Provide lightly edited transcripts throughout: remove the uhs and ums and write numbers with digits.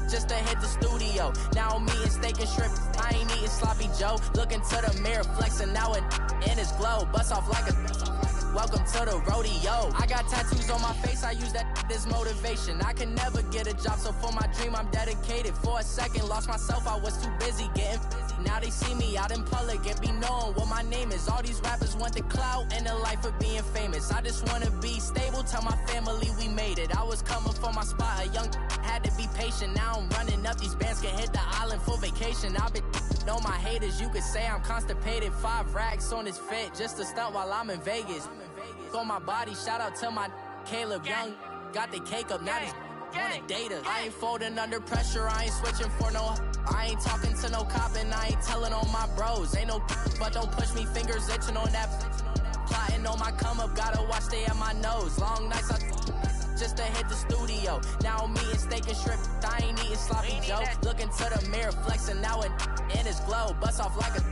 just to hit the studio. Now I'm eating steak and shrimp, I ain't eating sloppy Joe. Looking to the mirror, flexing now in his glow. Bust off like a... Welcome to the rodeo. I got tattoos on my face, I use that as motivation. I can never get a job, so for my dream I'm dedicated. For a second, lost myself, I was too busy getting busy. Now they see me out in public and be knowing what my name is. All these rappers want the clout and the life of being famous. I just wanna be stable, tell my family we made it. I was coming for my spot, a young had to be patient. Now I'm running up, these bands can hit the island for vacation. I've been know my haters, you could say I'm constipated. 5 racks on his fit, just to stunt while I'm in Vegas. On my body, shout out to my Caleb Young. Got the cake up, now he's on the data. I ain't folding under pressure, I ain't switching for no. I ain't talking to no cop and I ain't telling on my bros. Ain't no but don't push me, fingers itching on that. Plotting on my come up, gotta watch stay at my nose. Long nights I just to hit the studio. Now I'm eating steak and shrimp, I ain't eating sloppy Joe. Looking to the mirror, flexing now in his glow. Bust off like a...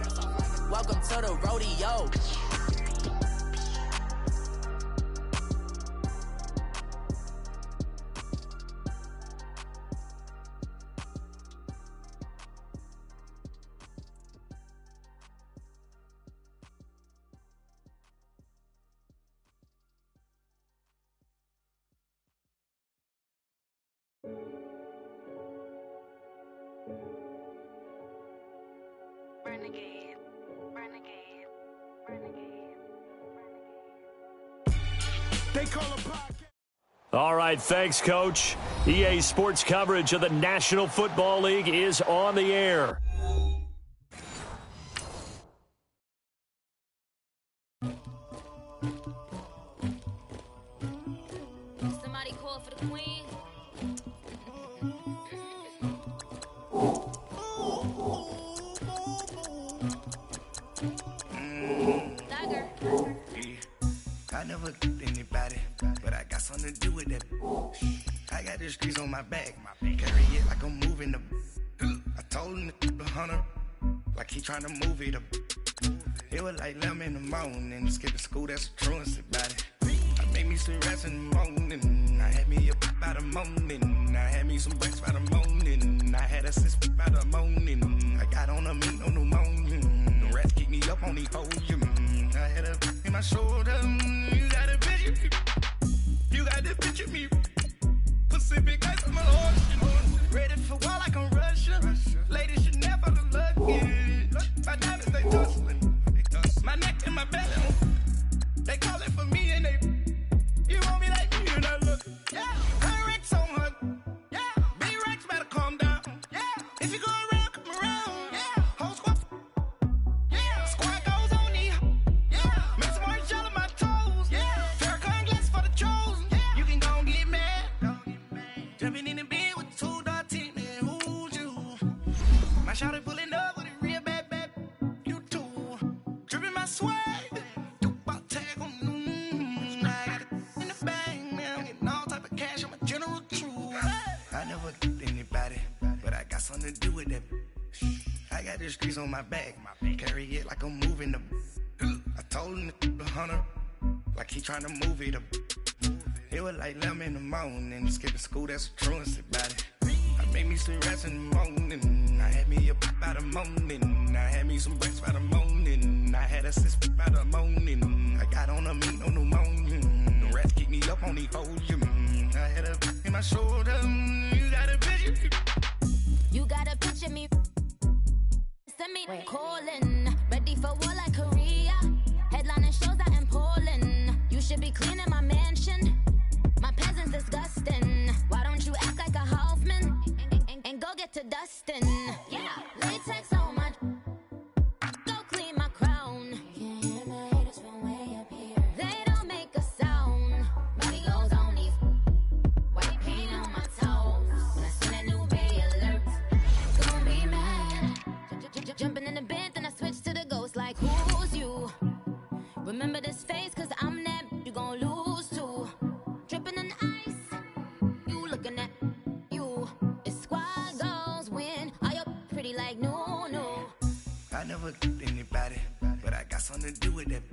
Welcome to the rodeo. Renegade, renegade, renegade, renegade. They call a podcast. All right, thanks, Coach. EA Sports coverage of the National Football League is on the air. Somebody call for the queen. I never killed anybody, but I got something to do with that. I got the streets on my back, carry it like I'm moving the. I told him to the hunter, like he trying to move it up. It was like 11 in the morning, skipping school, that's a truancy about it. I made me some rest in the morning, I had me up by the morning, I had me some breakfast by the morning, I had a six by the morning, I got on a mint on the morning, the rats keep me up on the podium, I had a in my shoulder, you got a picture, you got the picture me, Pacific ice on my ocean, ready for war like I'm Russia, ladies should never look lucky, my diamonds they tussling, my neck and my belly, they call it for me and they, you want me like me and I look, yeah, her Rex on her, yeah, B-Rex better calm down, yeah, if you go around, come around, yeah, whole squad, yeah, squad goes on me, yeah, make some orange gel on my toes, yeah, Farrakhan glass for the chosen, yeah, you can go and get mad, jumping in the bed with 2 dark teeth, man, who's you, my shawty pulling up with a real bad, you too, dripping my swag, something to do with that. I got the streets on my back, carry it like I'm moving the. I told him to the hunter, like he trying to move it up. It was like 11 in the morning, skipping school, that's a truancy about it. I made me some rest in the morning, I had me up by the morning, I had me some breakfast by the morning, I had a six by the morning, I got on a mint on the morning, the rats keep me up on the podium, I had a in my shoulder, you got a picture. You gotta picture me. Send me calling. Ready for war like Korea. Headlining shows out in Poland. You should be cleaning my mansion. My peasants disgusting. Why don't you act like a Hoffman and go get to dustin'? Yeah, latex on my. Go clean my crown. You can hear my haters from way up here. They don't make a sound. Body goes on these. White paint on my toes. When I send a new ray alert. Jumping in the bed, then I switch to the ghost like who's you? Remember this face, cause I'm that you gon' lose too. Dripping in ice, you looking at you. It's squad goals win, are you pretty like no. I never killed anybody, but I got something to do with that.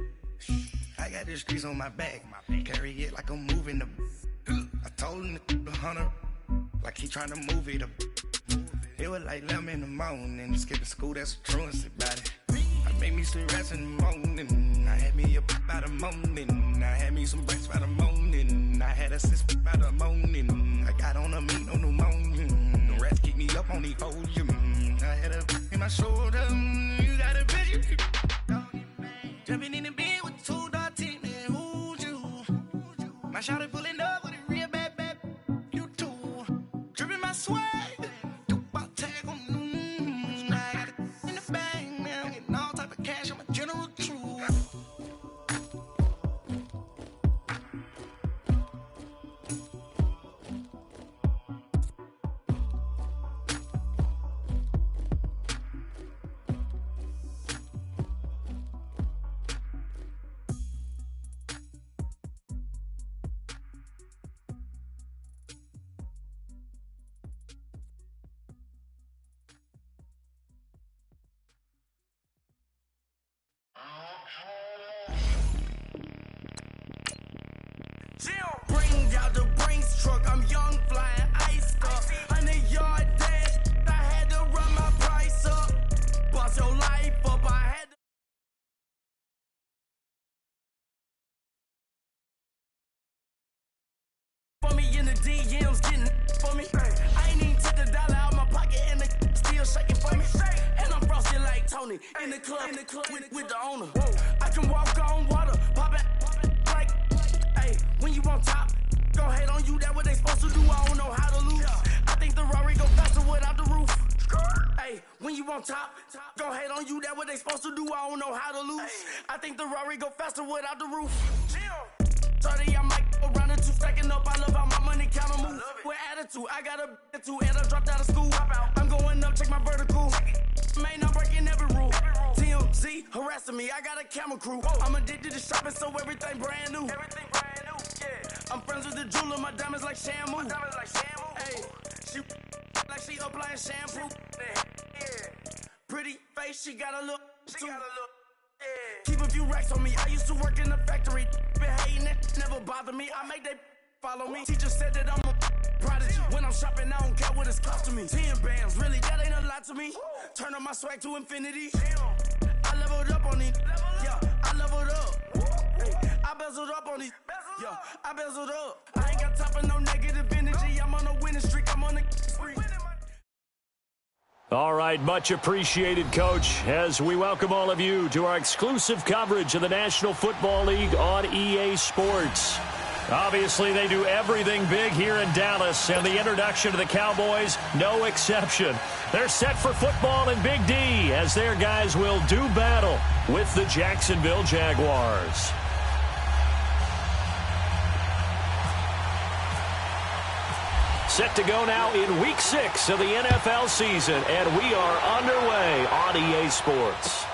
I got the streets on my back, carry it like I'm moving the. I told him to the hunter, like he trying to move it up. It was like 11 in the morning. Skipping school, that's what truancy about it. I made me some rest in the morning. I had me up by the morning. I had me some breakfast by the morning. I had a sis by the morning. I got on a meat, no pneumonia. The rats keep me up on the podium. I had a in my shoulder. You got a bitch. Jumping in the bed with 2 dark teeth. Man, who's you? My shawty pulling up with a real bad. You too. Dripping my swag. Bring out the Brinks truck, I'm young, flying iced up. 100-yard dash, I had to run my price up. Boss your life up, I had to. For me in the DMs, getting for me. I ain't even took a dollar out my pocket, and the still shaking for me. And I'm frosty like Tony in the club with the owner. I can walk on water, pop it like, hey, when you on top. Gon' hate on you, that what they supposed to do, I don't know how to lose. I think the Rari go faster without the roof. Hey, when you on top, gon' hate on you, that what they supposed to do, I don't know how to lose. I think the Rari go faster without the roof. 30, I might go round and 2 stacking up, I love how my money counter move. With attitude, I got a attitude, and I dropped out of school. I'm going up, check my vertical. Man, I'm breaking every rule. TMZ harassing me, I got a camera crew. I'm addicted to shopping, so everything brand new. I'm friends with the jeweler, my diamonds like Shamu. Hey, she like she applying shampoo. Pretty face, she got a look. Keep a few racks on me. I used to work in the factory. Been hating it, never bother me. I make they follow me. Teacher said that I'm a prodigy. When I'm shopping, I don't care what it's costing me. 10 bands, really, that ain't a lot to me. Turn up my swag to infinity. I leveled up on these. Yeah, I leveled up. I bezeled up on these. Yeah, I bezeled up. I ain't got time for no negative energy. I'm on a winning streak. I'm on a streak. All right, much appreciated, Coach, as we welcome all of you to our exclusive coverage of the National Football League on EA Sports. Obviously, they do everything big here in Dallas, and the introduction to the Cowboys, no exception. They're set for football in Big D as their guys will do battle with the Jacksonville Jaguars. Set to go now in Week 6 of the NFL season, and we are underway on EA Sports.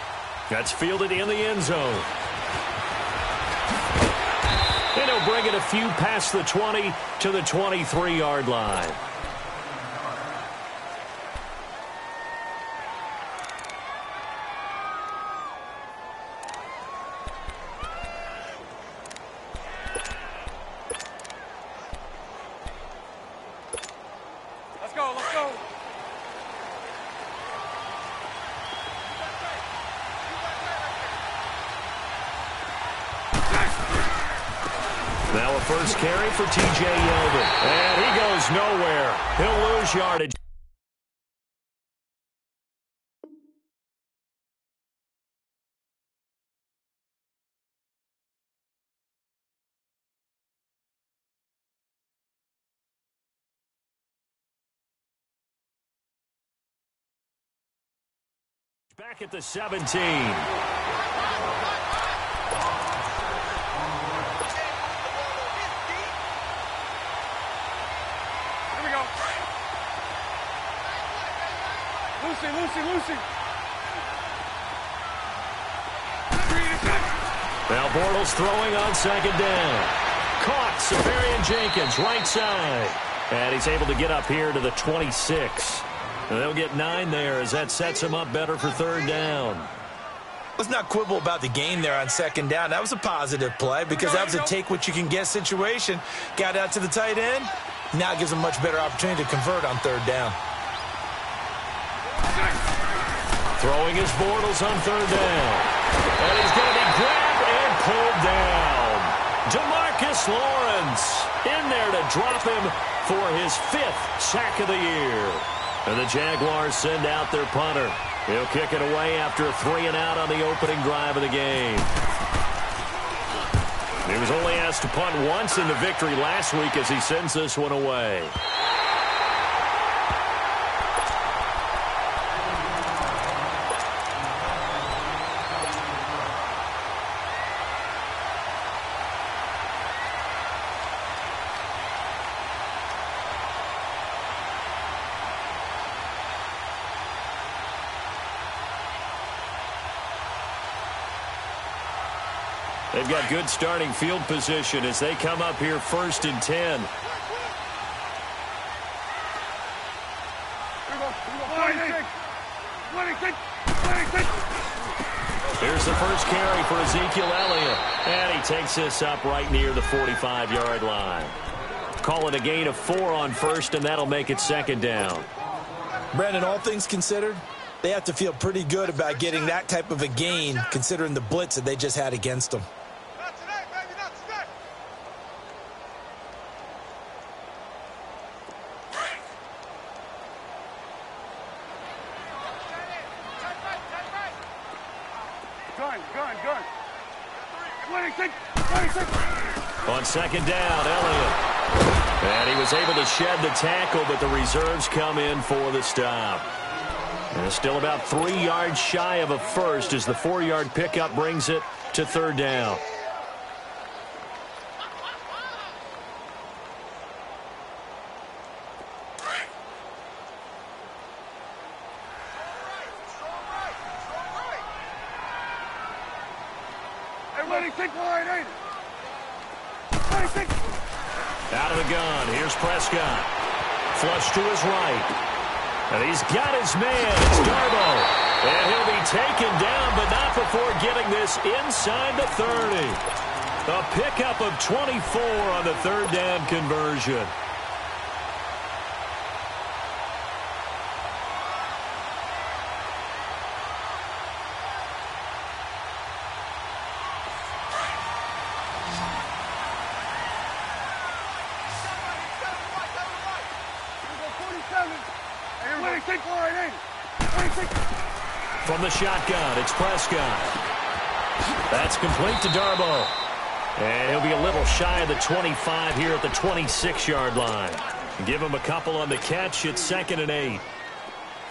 That's fielded in the end zone. And he'll bring it a few past the 20 to the 23-yard line. Now a first carry for T.J. Yeldon. And he goes nowhere. He'll lose yardage. Back at the 17. Lucy. Now Bortles throwing on second down. Caught. Safarian Jenkins, right side. And he's able to get up here to the 26. And they'll get 9 there as that sets him up better for third down. Let's not quibble about the gain there on second down. That was a positive play because that was a take-what-you-can-get situation. Got out to the tight end. Now it gives him a much better opportunity to convert on third down. Throwing his Bortles on third down. And he's going to be grabbed and pulled down. DeMarcus Lawrence in there to drop him for his 5th sack of the year. And the Jaguars send out their punter. He'll kick it away after a 3-and-out on the opening drive of the game. He was only asked to punt once in the victory last week as he sends this one away. They've got good starting field position as they come up here 1st and 10. Here's the first carry for Ezekiel Elliott. And he takes this up right near the 45-yard line. Call it a gain of 4 on first, and that'll make it 2nd down. Brandon, all things considered, they have to feel pretty good about getting that type of a gain considering the blitz that they just had against them. On 2nd down, Elliott. And he was able to shed the tackle, but the reserves come in for the stop. And still about 3 yards shy of a first as the 4-yard pickup brings it to 3rd down. Out of the gun, here's Prescott. Flush to his right. And he's got his man. It's Darboh. And he'll be taken down, but not before getting this inside the 30. A pickup of 24 on the 3rd down conversion. From the shotgun, it's Prescott. That's complete to Darboh. And he'll be a little shy of the 25 here at the 26-yard line. Give him a couple on the catch. It's 2nd and 8.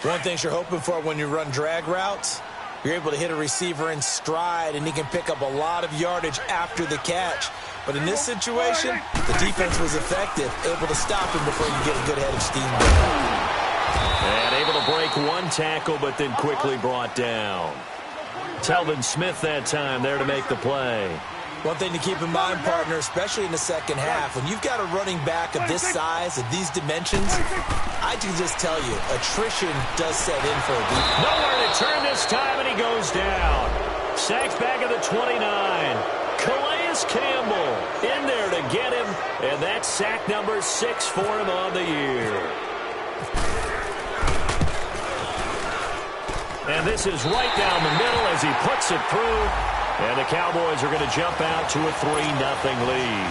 One thing you're hoping for when you run drag routes, you're able to hit a receiver in stride, and he can pick up a lot of yardage after the catch. But in this situation, the defense was effective, able to stop him before you get a good head of steam. And able to break one tackle, but then quickly brought down. Telvin Smith that time there to make the play. One thing to keep in mind, partner, especially in the second half, when you've got a running back of this size, of these dimensions, I can just tell you, attrition does set in for a defense. Nowhere to turn this time, and he goes down. Sacked back at the 29. Calais Campbell in there to get him, and that's sack number 6 for him on the year. And this is right down the middle as he puts it through. And the Cowboys are going to jump out to a 3-0 lead.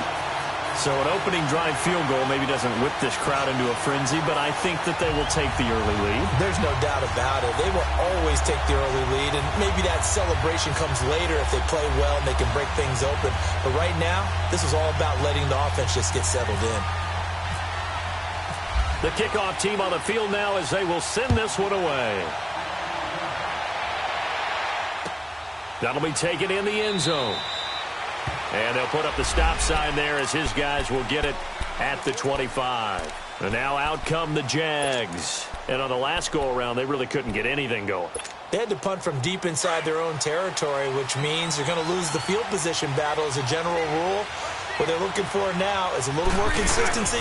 So an opening drive field goal maybe doesn't whip this crowd into a frenzy, but I think that they will take the early lead. There's no doubt about it. They will always take the early lead, and maybe that celebration comes later if they play well and they can break things open. But right now, this is all about letting the offense just get settled in. The kickoff team on the field now as they will send this one away. That'll be taken in the end zone. And they'll put up the stop sign there as his guys will get it at the 25. And now out come the Jags. And on the last go-around, they really couldn't get anything going. They had to punt from deep inside their own territory, which means they're going to lose the field position battle as a general rule. What they're looking for now is a little more consistency,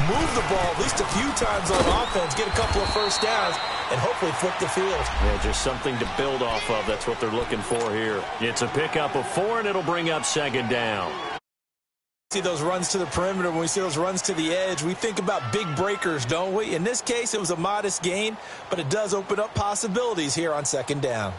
move the ball at least a few times on offense, get a couple of first downs, and hopefully flip the field. Yeah, just something to build off of. That's what they're looking for here. It's a pickup of 4, and it'll bring up 2nd down. See those runs to the perimeter, when we see those runs to the edge, we think about big breakers, don't we? In this case, it was a modest gain, but it does open up possibilities here on second down.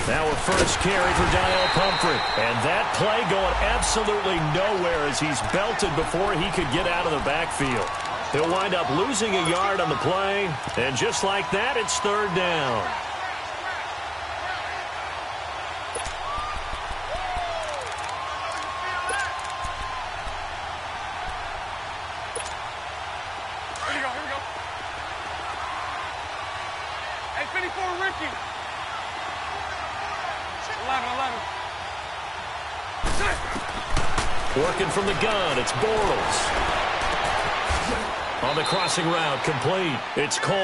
Now a first carry for Daniel Pumphrey. And that play going absolutely nowhere as he's belted before he could get out of the backfield. He'll wind up losing a yard on the play. And just like that, it's third down. Here we go. Hey, 54, Ricky. 11. Working from the gun, it's Bortles. On the crossing route, complete. It's Cole.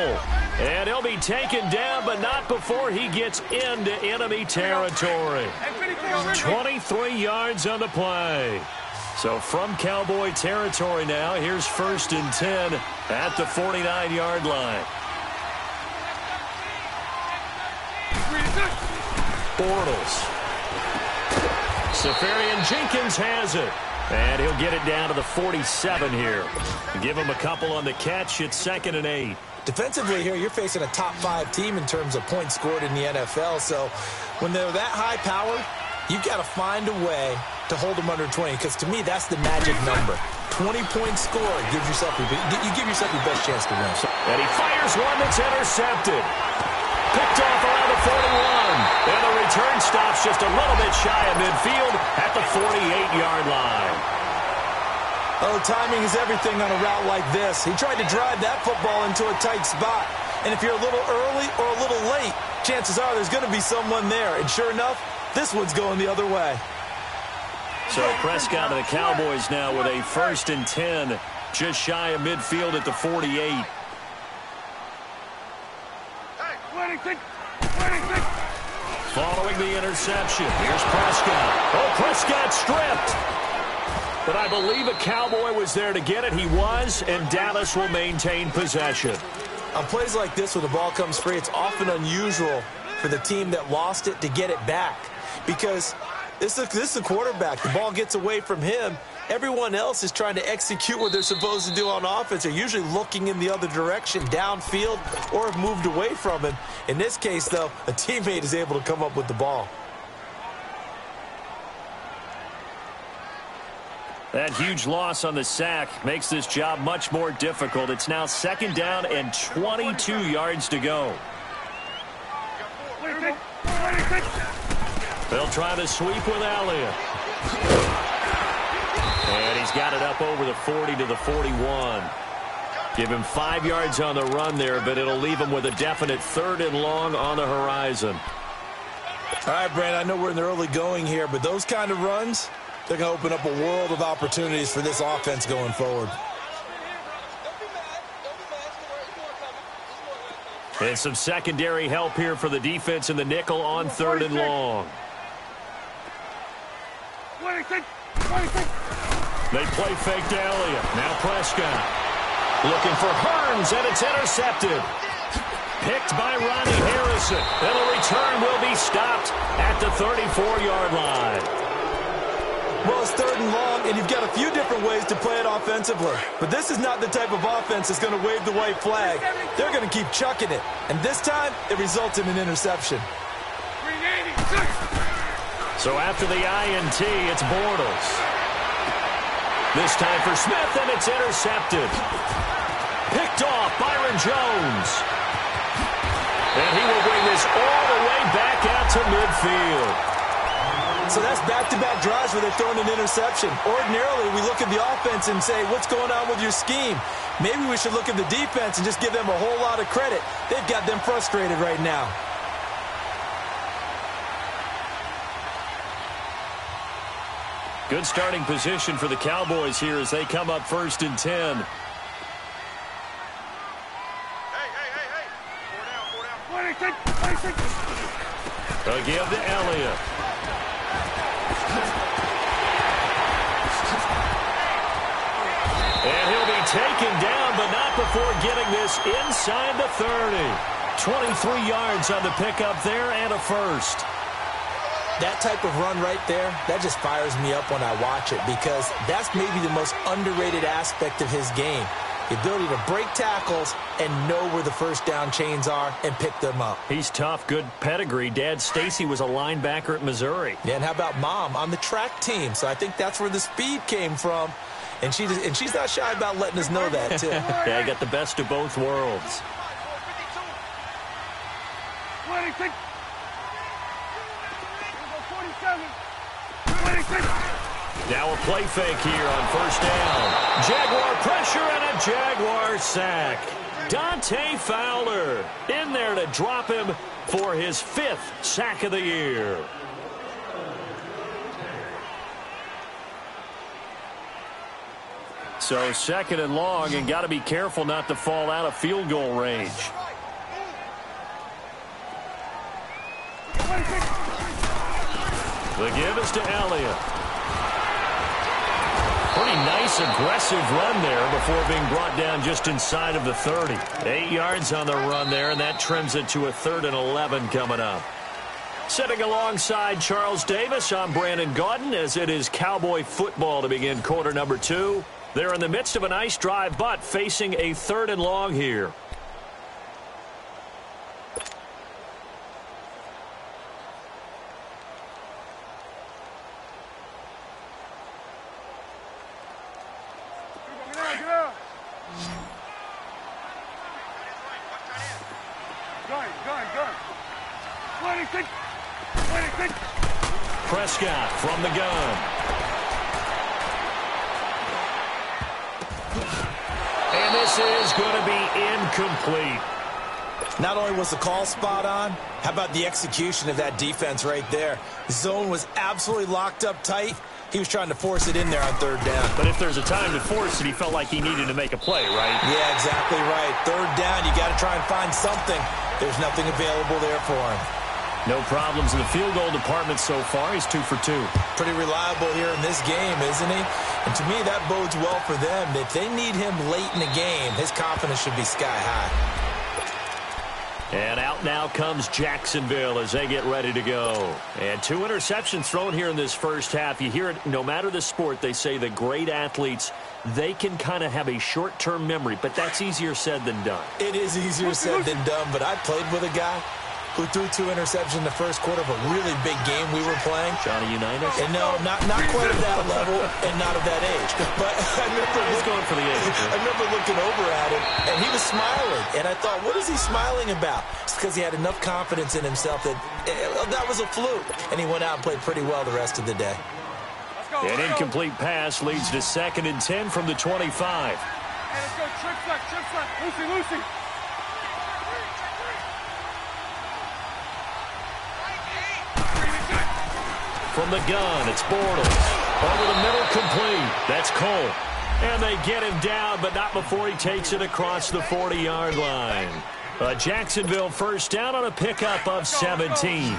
And he'll be taken down, but not before he gets into enemy territory. 23 yards on the play. So from Cowboy territory now, here's 1st and 10 at the 49-yard line. Bortles. Safarian-Jenkins has it. And he'll get it down to the 47 here. Give him a couple on the catch. It's 2nd and 8. Defensively here, you're facing a top-5 team in terms of points scored in the NFL. So when they're that high power, you've got to find a way to hold them under 20. Because to me, that's the magic number. 20 points scored gives yourself you give yourself your best chance to win. And he fires one that's intercepted. Picked off around the 41. And the return stops just a little bit shy of midfield at the 48-yard line. Oh, timing is everything on a route like this. He tried to drive that football into a tight spot. And if you're a little early or a little late, chances are there's going to be someone there. And sure enough, this one's going the other way. So Prescott and the Cowboys now with a 1st and 10, just shy of midfield at the 48. Following the interception, here's Prescott. Oh, Prescott stripped. But I believe a Cowboy was there to get it. He was, and Dallas will maintain possession. On plays like this, when the ball comes free, it's often unusual for the team that lost it to get it back. Because this is the quarterback. The ball gets away from him. Everyone else is trying to execute what they're supposed to do on offense. They're usually looking in the other direction, downfield, or have moved away from him. In this case, though, a teammate is able to come up with the ball. That huge loss on the sack makes this job much more difficult. It's now 2nd down and 22 yards to go. They'll try the sweep with Elliott. And he's got it up over the 40 to the 41. Give him 5 yards on the run there, but it'll leave him with a definite 3rd and long on the horizon. All right, Brandon, I know we're in the early going here, but those kind of runs, they're going to open up a world of opportunities for this offense going forward. And some secondary help here for the defense in the nickel on 3rd and long. They play fake to Elliott. Now Prescott. Looking for Hearns, and it's intercepted. Picked by Ronnie Harrison. And the return will be stopped at the 34-yard line. Well, it's 3rd and long, and you've got a few different ways to play it offensively. But this is not the type of offense that's going to wave the white flag. They're going to keep chucking it. And this time, it results in an interception. So after the INT, it's Bortles. This time for Smith, and it's intercepted. Picked off Byron Jones. And he will bring this all the way back out to midfield. So that's back-to-back drives where they're throwing an interception. Ordinarily, we look at the offense and say, what's going on with your scheme? Maybe we should look at the defense and just give them a whole lot of credit. They've got them frustrated right now. Good starting position for the Cowboys here as they come up 1st and 10. Hey. 4 down. A give to Elliott. And he'll be taken down, but not before getting this inside the 30. 23 yards on the pickup there and a first. That type of run right there, that just fires me up when I watch it because that's maybe the most underrated aspect of his game. The ability to break tackles and know where the first down chains are and pick them up. He's tough, good pedigree. Dad, Stacy, was a linebacker at Missouri. Yeah, and how about Mom on the track team? So I think that's where the speed came from. And she's not shy about letting us know that, too. Yeah, I got the best of both worlds. 26. 26. Now a play fake here on first down. Jaguar pressure and a Jaguar sack. Dante Fowler in there to drop him for his 5th sack of the year. So 2nd and long, and got to be careful not to fall out of field goal range. The give is to Elliott. Pretty nice, aggressive run there before being brought down just inside of the 30. 8 yards on the run there, and that trims it to a 3rd and 11 coming up. Sitting alongside Charles Davis, I'm Brandon Gaudin as it is Cowboy football to begin quarter number 2. They're in the midst of a nice drive, but facing a 3rd and long here. Prescott from the gun. And this is going to be incomplete. Not only was the call spot on, how about the execution of that defense right there? The zone was absolutely locked up tight. He was trying to force it in there on 3rd down. But if there's a time to force it, he felt like he needed to make a play, right? Yeah, exactly right. 3rd down, you got to try and find something. There's nothing available there for him. No problems in the field goal department so far. He's 2 for 2. Pretty reliable here in this game, isn't he? And to me, that bodes well for them. If they need him late in the game, his confidence should be sky high. And out now comes Jacksonville as they get ready to go. And 2 interceptions thrown here in this first half. You hear it, no matter the sport, they say the great athletes, they can kind of have a short-term memory, but that's easier said than done. It is easier said than done, but I played with a guy who threw 2 interceptions in the first quarter of a really big game we were playing. Johnny Unitas? And no, not quite at that level and not at that age. But I remember He's going for the age. I remember looking over at him, and he was smiling. And I thought, what is he smiling about? It's because he had enough confidence in himself that that was a fluke. And he went out and played pretty well the rest of the day. An incomplete pass leads to 2nd and 10 from the 25. Hey, let's go. Trip slap. Lucy. From the gun, it's Bortles. Over the middle, complete. That's Cole. And they get him down, but not before he takes it across the 40-yard line. A Jacksonville first down on a pickup of 17. 76.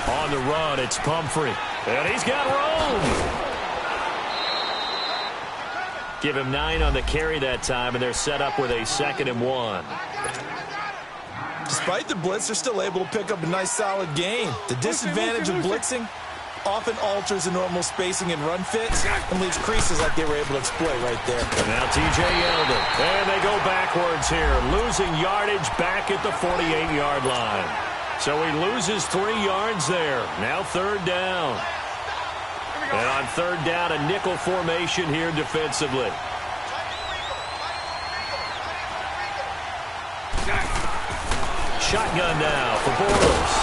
On the run, it's Pumphrey. And he's got room. Give him 9 on the carry that time, and they're set up with a 2nd and 1. Despite the blitz, they're still able to pick up a nice, solid gain. The disadvantage of blitzing often alters the normal spacing and run fits and leaves creases like they were able to exploit right there. And now T.J. Yeldon. And they go backwards here, losing yardage back at the 48-yard line. So he loses 3 yards there. Now 3rd down. And on 3rd down, a nickel formation here defensively. Shotgun now for Bortles.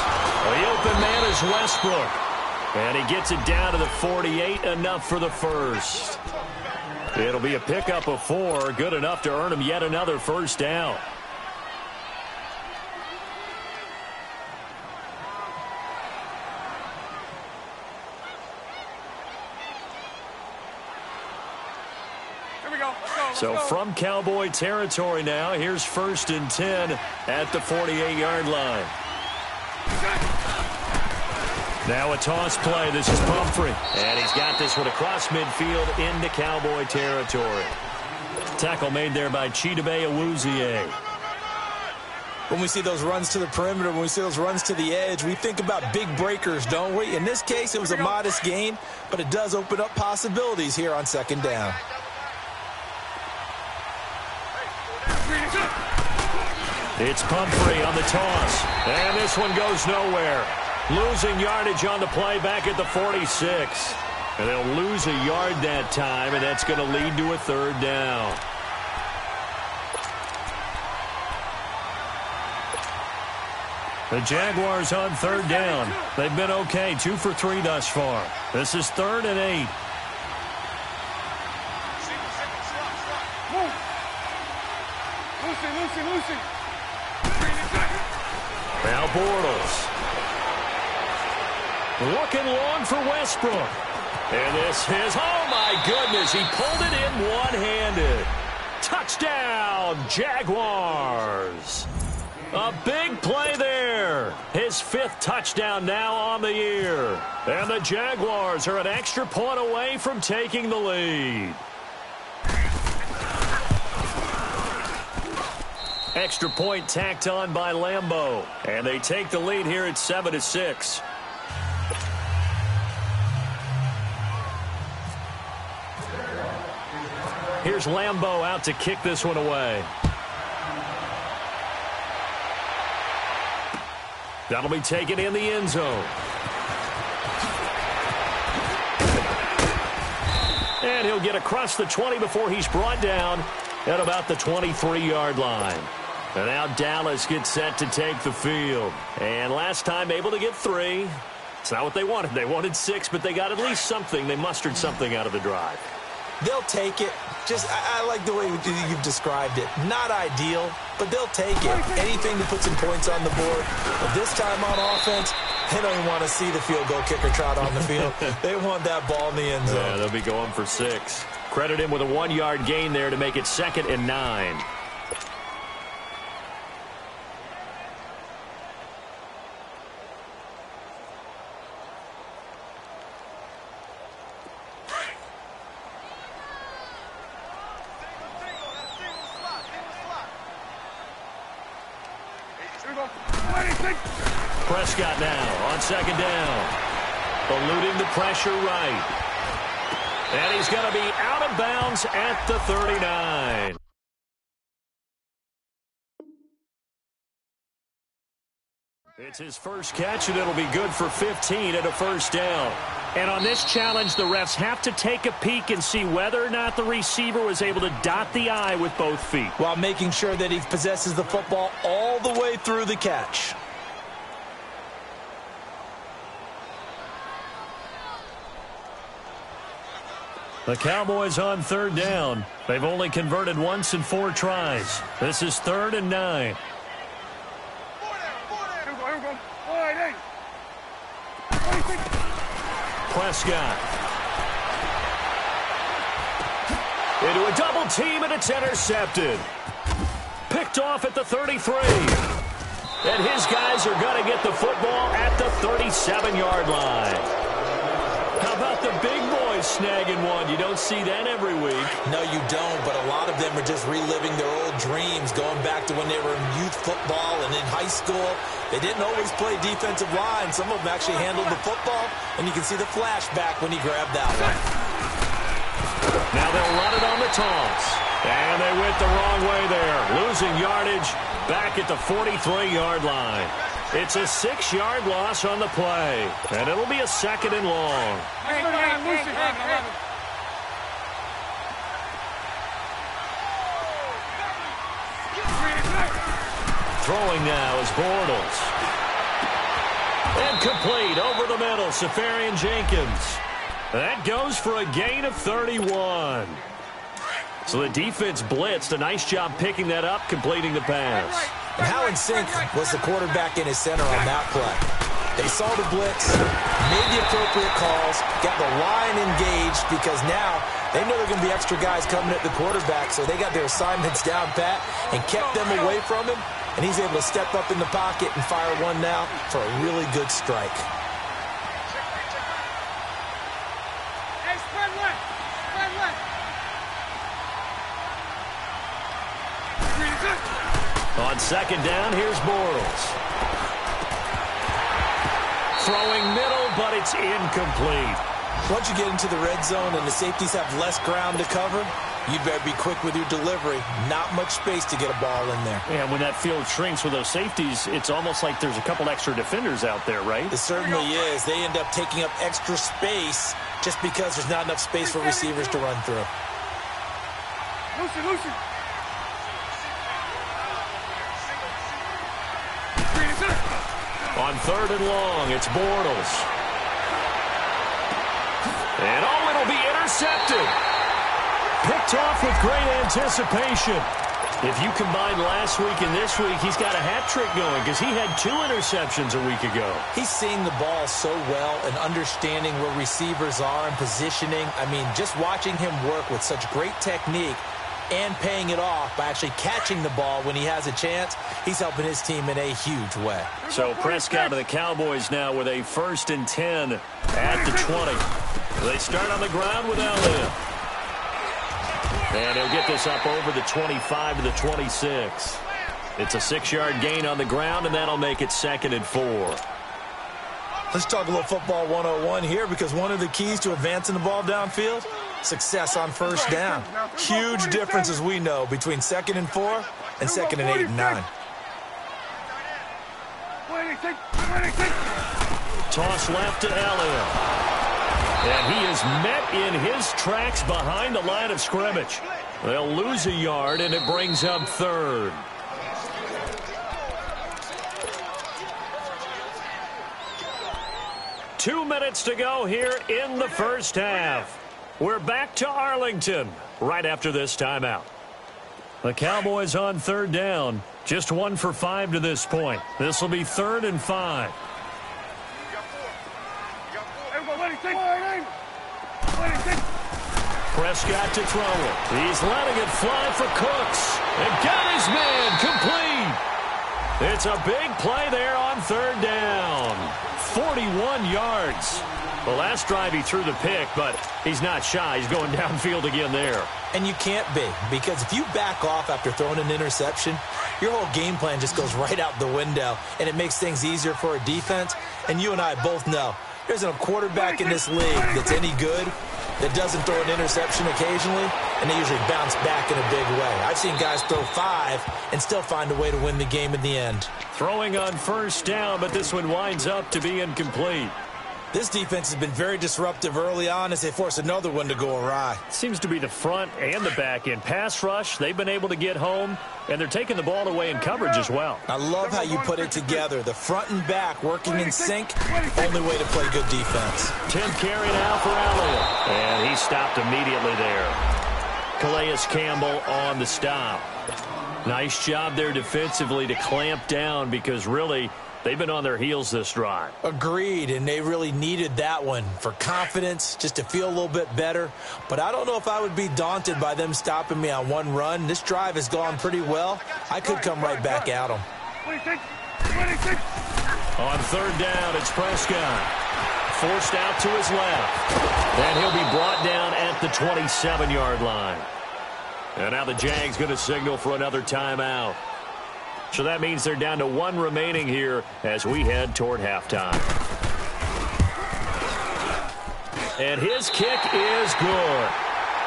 The open man is Westbrook. And he gets it down to the 48, enough for the first. It'll be a pickup of 4, good enough to earn him yet another first down. So from Cowboy territory now, here's 1st and 10 at the 48-yard line. Now a toss play. This is Pumphrey. And he's got this one across midfield into Cowboy territory. Tackle made there by Chidobe Awuzie. When we see those runs to the perimeter, when we see those runs to the edge, we think about big breakers, don't we? In this case, it was a modest gain, but it does open up possibilities here on 2nd down. It's Pumphrey on the toss. And this one goes nowhere. Losing yardage on the play back at the 46. And they'll lose a yard that time, and that's going to lead to a 3rd down. The Jaguars on 3rd down. They've been okay, 2 for 3 thus far. This is 3rd and 8. Lucy. Now Bortles. Looking long for Westbrook. And this is, oh my goodness, he pulled it in one-handed. Touchdown, Jaguars. A big play there. His 5th touchdown now on the year. And the Jaguars are an extra point away from taking the lead. Extra point tacked on by Lambeau. And they take the lead here at 7-6. Here's Lambeau out to kick this one away. That'll be taken in the end zone. And he'll get across the 20 before he's brought down at about the 23-yard line. And now Dallas gets set to take the field. And last time able to get 3. It's not what they wanted. They wanted 6, but they got at least something. They mustered something out of the drive. They'll take it. Just, I like the way you've described it. Not ideal, but they'll take it. Anything to put some points on the board. But this time on offense, they don't even want to see the field goal kicker trot on the field. They want that ball in the end zone. Yeah, they'll be going for 6. Credit him with a 1-yard gain there to make it 2nd and 9. Prescott now on 2nd down. Eluding the pressure right. And he's going to be out of bounds at the 39. It's his first catch, and it'll be good for 15 and a 1st down. And on this challenge, the refs have to take a peek and see whether or not the receiver was able to dot the I with both feet, while making sure that he possesses the football all the way through the catch. The Cowboys on 3rd down. They've only converted once in 4 tries. This is 3rd and 9. Prescott. Into a double team, and it's intercepted. Picked off at the 33. And his guys are going to get the football at the 37-yard line. How about the big boys snagging one? You don't see that every week. No, you don't, but a lot of them are just reliving their old dreams, going back to when they were in youth football and in high school. They didn't always play defensive line. Some of them actually handled the football, and you can see the flashback when he grabbed that one. Now they'll run it on the toss. And they went the wrong way there. Losing yardage back at the 43-yard line. It's a 6-yard loss on the play. And it'll be a 2nd and long. Throwing now is Bortles. And complete over the middle, Safarian Jenkins. That goes for a gain of 31. So the defense blitzed. A nice job picking that up, completing the pass. And how in sync was the quarterback in his center on that play? They saw the blitz, made the appropriate calls, got the line engaged, because now They know they're going to be extra guys coming at the quarterback, so they got their assignments down pat and kept them away from him, and he's able to step up in the pocket and fire one now for a really good strike. Hey, spread left. Spread left. On second down, here's Bortles. Throwing middle, but it's incomplete. Once you get into the red zone and the safeties have less ground to cover, you better be quick with your delivery. Not much space to get a ball in there. And when that field shrinks with those safeties, it's almost like there's a couple extra defenders out there, right? It certainly is. They end up taking up extra space just because there's not enough space for receivers to run through. Lucy. On third and long, it's Bortles. And it'll be intercepted. Picked off with great anticipation. If you combine last week and this week, he's got a hat trick going because he had 2 interceptions a week ago. He's seeing the ball so well and understanding where receivers are and positioning. I mean, just watching him work with such great technique and paying it off by actually catching the ball when he has a chance, he's helping his team in a huge way. So Prescott of the Cowboys now with a 1st and 10 at the 20. They start on the ground with Elliott. And he'll get this up over the 25 to the 26. It's a 6-yard gain on the ground, and that'll make it 2nd and 4. Let's talk a little football 101 here, because one of the keys to advancing the ball downfield, success on first down. Huge difference, as we know, between 2nd and 4 and 2nd and 8 and 9. Toss left to Elliott. And he is met in his tracks behind the line of scrimmage. They'll lose a yard, and it brings up 3rd. Two minutes to go here in the first half. We're back to Arlington right after this timeout. The Cowboys on 3rd down. Just 1 for 5 to this point. This will be 3rd and 5. Prescott to throw it. He's letting it fly for Cooks. And got his man complete. It's a big play there on 3rd down. 41 yards. The last drive he threw the pick, but he's not shy. He's going downfield again there. And you can't be, because if you back off after throwing an interception, your whole game plan just goes right out the window, and it makes things easier for a defense. And you and I both know there's a quarterback in this league that's any good that doesn't throw an interception occasionally, and they usually bounce back in a big way. I've seen guys throw 5 and still find a way to win the game in the end. Throwing on 1st down, but this one winds up to be incomplete. This defense has been very disruptive early on as they force another one to go awry. Seems to be the front and the back end. Pass rush, they've been able to get home, and they're taking the ball away in coverage as well. I love how you put it together. The front and back working in sync, only way to play good defense. 10th carry now for Elliott, and he stopped immediately there. Calais Campbell on the stop. Nice job there defensively to clamp down, because really they've been on their heels this drive. Agreed, and they really needed that one for confidence, just to feel a little bit better. But I don't know if I would be daunted by them stopping me on one run. This drive has gone pretty well. I could come right back at them. On 3rd down, it's Prescott. Forced out to his left. And he'll be brought down at the 27-yard line. And now the Jags going to signal for another timeout. So that means they're down to 1 remaining here as we head toward halftime. And his kick is good.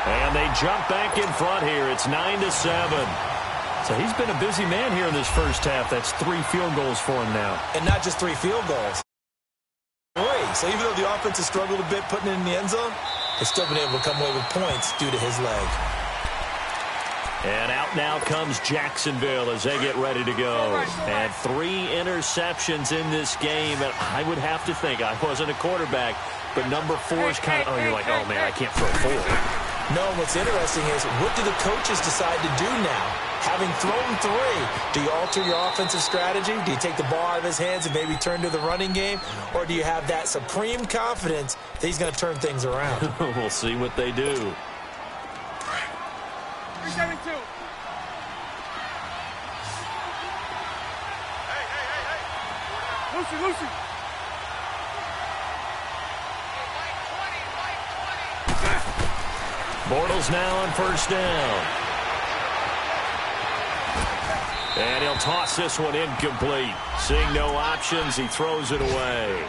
And they jump back in front here. It's 9-7. So he's been a busy man here in this first half. That's 3 field goals for him now. And not just 3 field goals. So even though the offense has struggled a bit putting it in the end zone, they've still been able to come away with points due to his leg. And out now comes Jacksonville as they get ready to go. And 3 interceptions in this game. And I would have to think, I wasn't a quarterback, but number 4 is kind of, you're like, oh, man, I can't throw 4. No, what's interesting is, what do the coaches decide to do now? Having thrown 3, do you alter your offensive strategy? Do you take the ball out of his hands and maybe turn to the running game? Or do you have that supreme confidence that he's going to turn things around? We'll see what they do. Lucy. Bortles now on first down. And he'll toss this one incomplete. Seeing no options, he throws it away.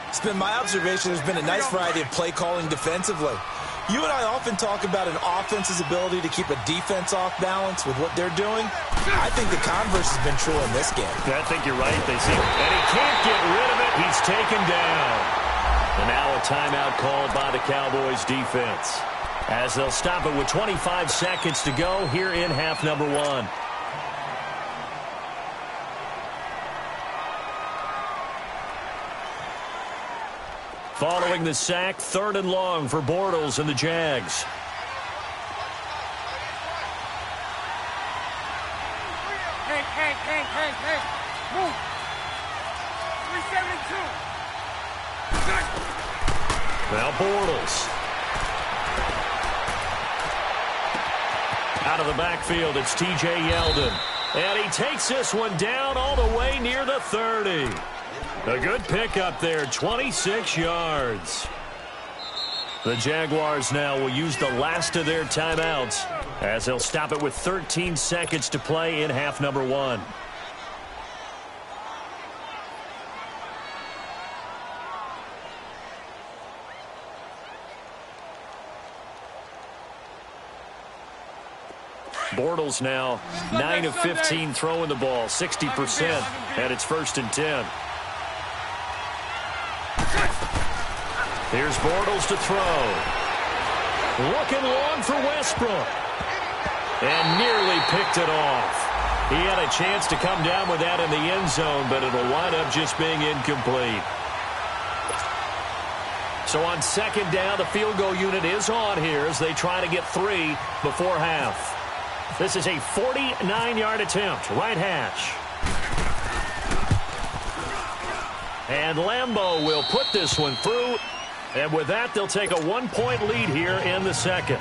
It's been my observation there's been a nice variety of play calling defensively. You and I often talk about an offense's ability to keep a defense off balance with what they're doing. I think the converse has been true in this game. I think you're right. They see it. And he can't get rid of it. He's taken down. And now a timeout called by the Cowboys defense, as they'll stop it with 25 seconds to go here in half number 1. Following the sack, 3rd and long for Bortles and the Jags. Hey. Move. 372. Now Bortles. Out of the backfield, it's T.J. Yeldon. And he takes this one down all the way near the 30. A good pickup there, 26 yards. The Jaguars now will use the last of their timeouts, as they'll stop it with 13 seconds to play in half number 1. Bortles now 9 of 15 throwing the ball, 60%, and it's 1st and 10. Here's Bortles to throw. Looking long for Westbrook. And nearly picked it off. He had a chance to come down with that in the end zone, but it'll wind up just being incomplete. So on 2nd down, the field goal unit is on here as they try to get 3 before half. This is a 49-yard attempt, right hash. And Lambeau will put this one through. And with that, they'll take a 1-point lead here in the 2nd.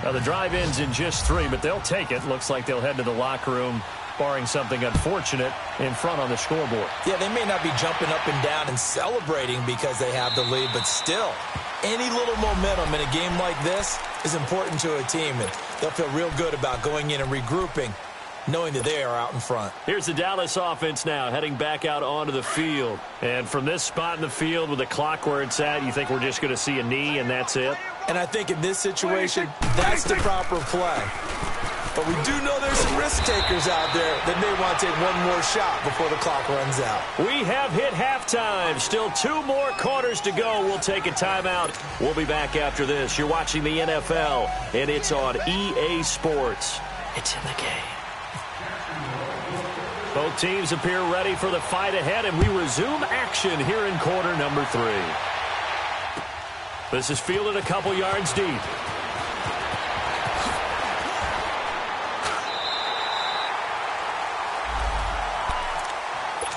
Now, the drive ends in just 3, but they'll take it. Looks like they'll head to the locker room, barring something unfortunate, in front on the scoreboard. Yeah, they may not be jumping up and down and celebrating because they have the lead, but still, any little momentum in a game like this is important to a team, and they'll feel real good about going in and regrouping, knowing that they are out in front. Here's the Dallas offense now, heading back out onto the field. And from this spot in the field with the clock where it's at, you think we're just going to see a knee and that's it? And I think in this situation, that's the proper play. But we do know there's some risk takers out there that may want to take one more shot before the clock runs out. We have hit halftime. Still 2 more quarters to go. We'll take a timeout. We'll be back after this. You're watching the NFL, and it's on EA Sports. It's in the game. Both teams appear ready for the fight ahead, and we resume action here in quarter number 3. This is fielded a couple yards deep.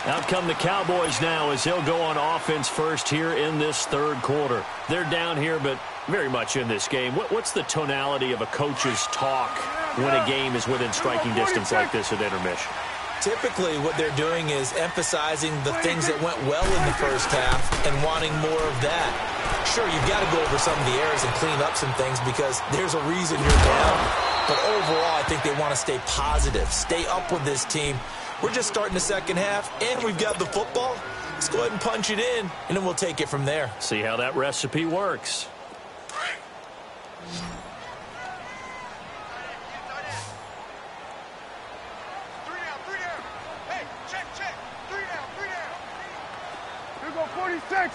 Out come the Cowboys now as they'll go on offense first here in this 3rd quarter. They're down here, but very much in this game. What's the tonality of a coach's talk when a game is within striking distance like this at intermission? Typically, what they're doing is emphasizing the things that went well in the first half and wanting more of that. Sure, you've got to go over some of the errors and clean up some things because there's a reason you're down. But overall, I think they want to stay positive, stay up with this team. We're just starting the 2nd half, and we've got the football. Let's go ahead and punch it in, and then we'll take it from there. See how that recipe works. Hey, check. 3 down. Here we go, 46.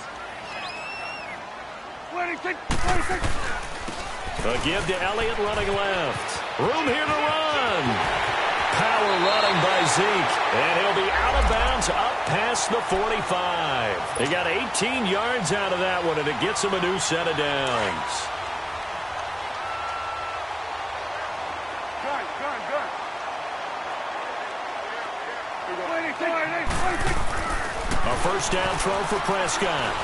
26. A give to Elliott running left. Room here to run. Power running by Zeke, and he'll be out of bounds up past the 45. He got 18 yards out of that one, and it gets him a new set of downs. A first down throw for Prescott.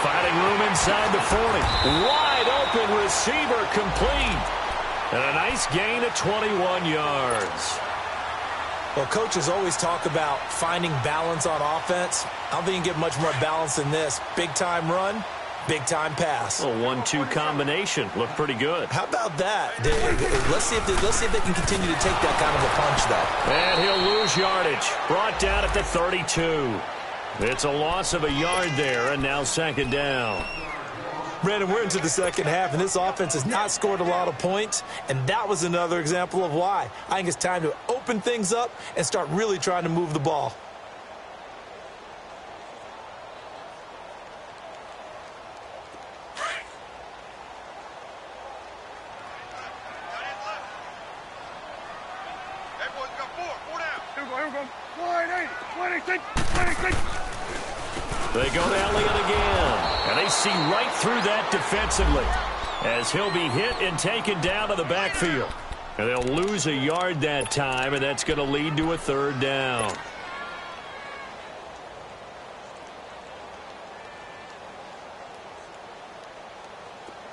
Finding room inside the 40. Wide open receiver complete. And a nice gain of 21 yards. Well, coaches always talk about finding balance on offense. I don't think you can get much more balance than this. Big-time run, big-time pass. A 1-2 combination. Looked pretty good. How about that? Let's see if they can continue to take that kind of a punch, though. And he'll lose yardage. Brought down at the 32. It's a loss of a yard there, and now second down. Brandon, we're into the second half, and this offense has not scored a lot of points, and that was another example of why. I think it's time to open things up and start really trying to move the ball. They go to Elliott again, and they see right through that defensively as he'll be hit and taken down to the backfield. And they'll lose a yard that time, and that's going to lead to a third down.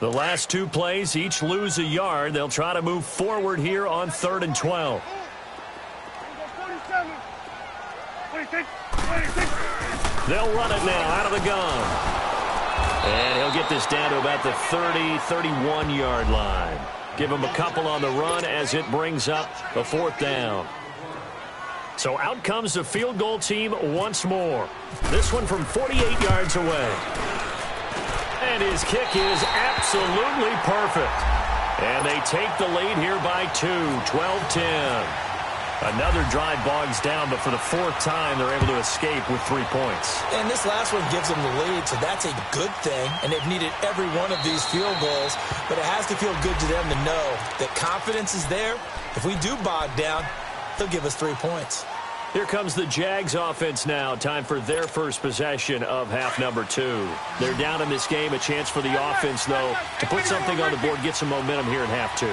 The last two plays each lose a yard. They'll try to move forward here on 3rd and 12. They'll run it now out of the gun. And he'll get this down to about the 30, 31-yard line. Give him a couple on the run as it brings up a 4th down. So out comes the field goal team once more. This one from 48 yards away. And his kick is absolutely perfect. And they take the lead here by 2, 12-10. Another drive bogs down, but for the 4th time, they're able to escape with 3 points. And this last one gives them the lead, so that's a good thing. And they've needed every one of these field goals, but it has to feel good to them to know that confidence is there. If we do bog down, they'll give us 3 points. Here comes the Jags offense now. Time for their first possession of half number 2. They're down in this game. A chance for the offense, though, to put something on the board, get some momentum here in half 2.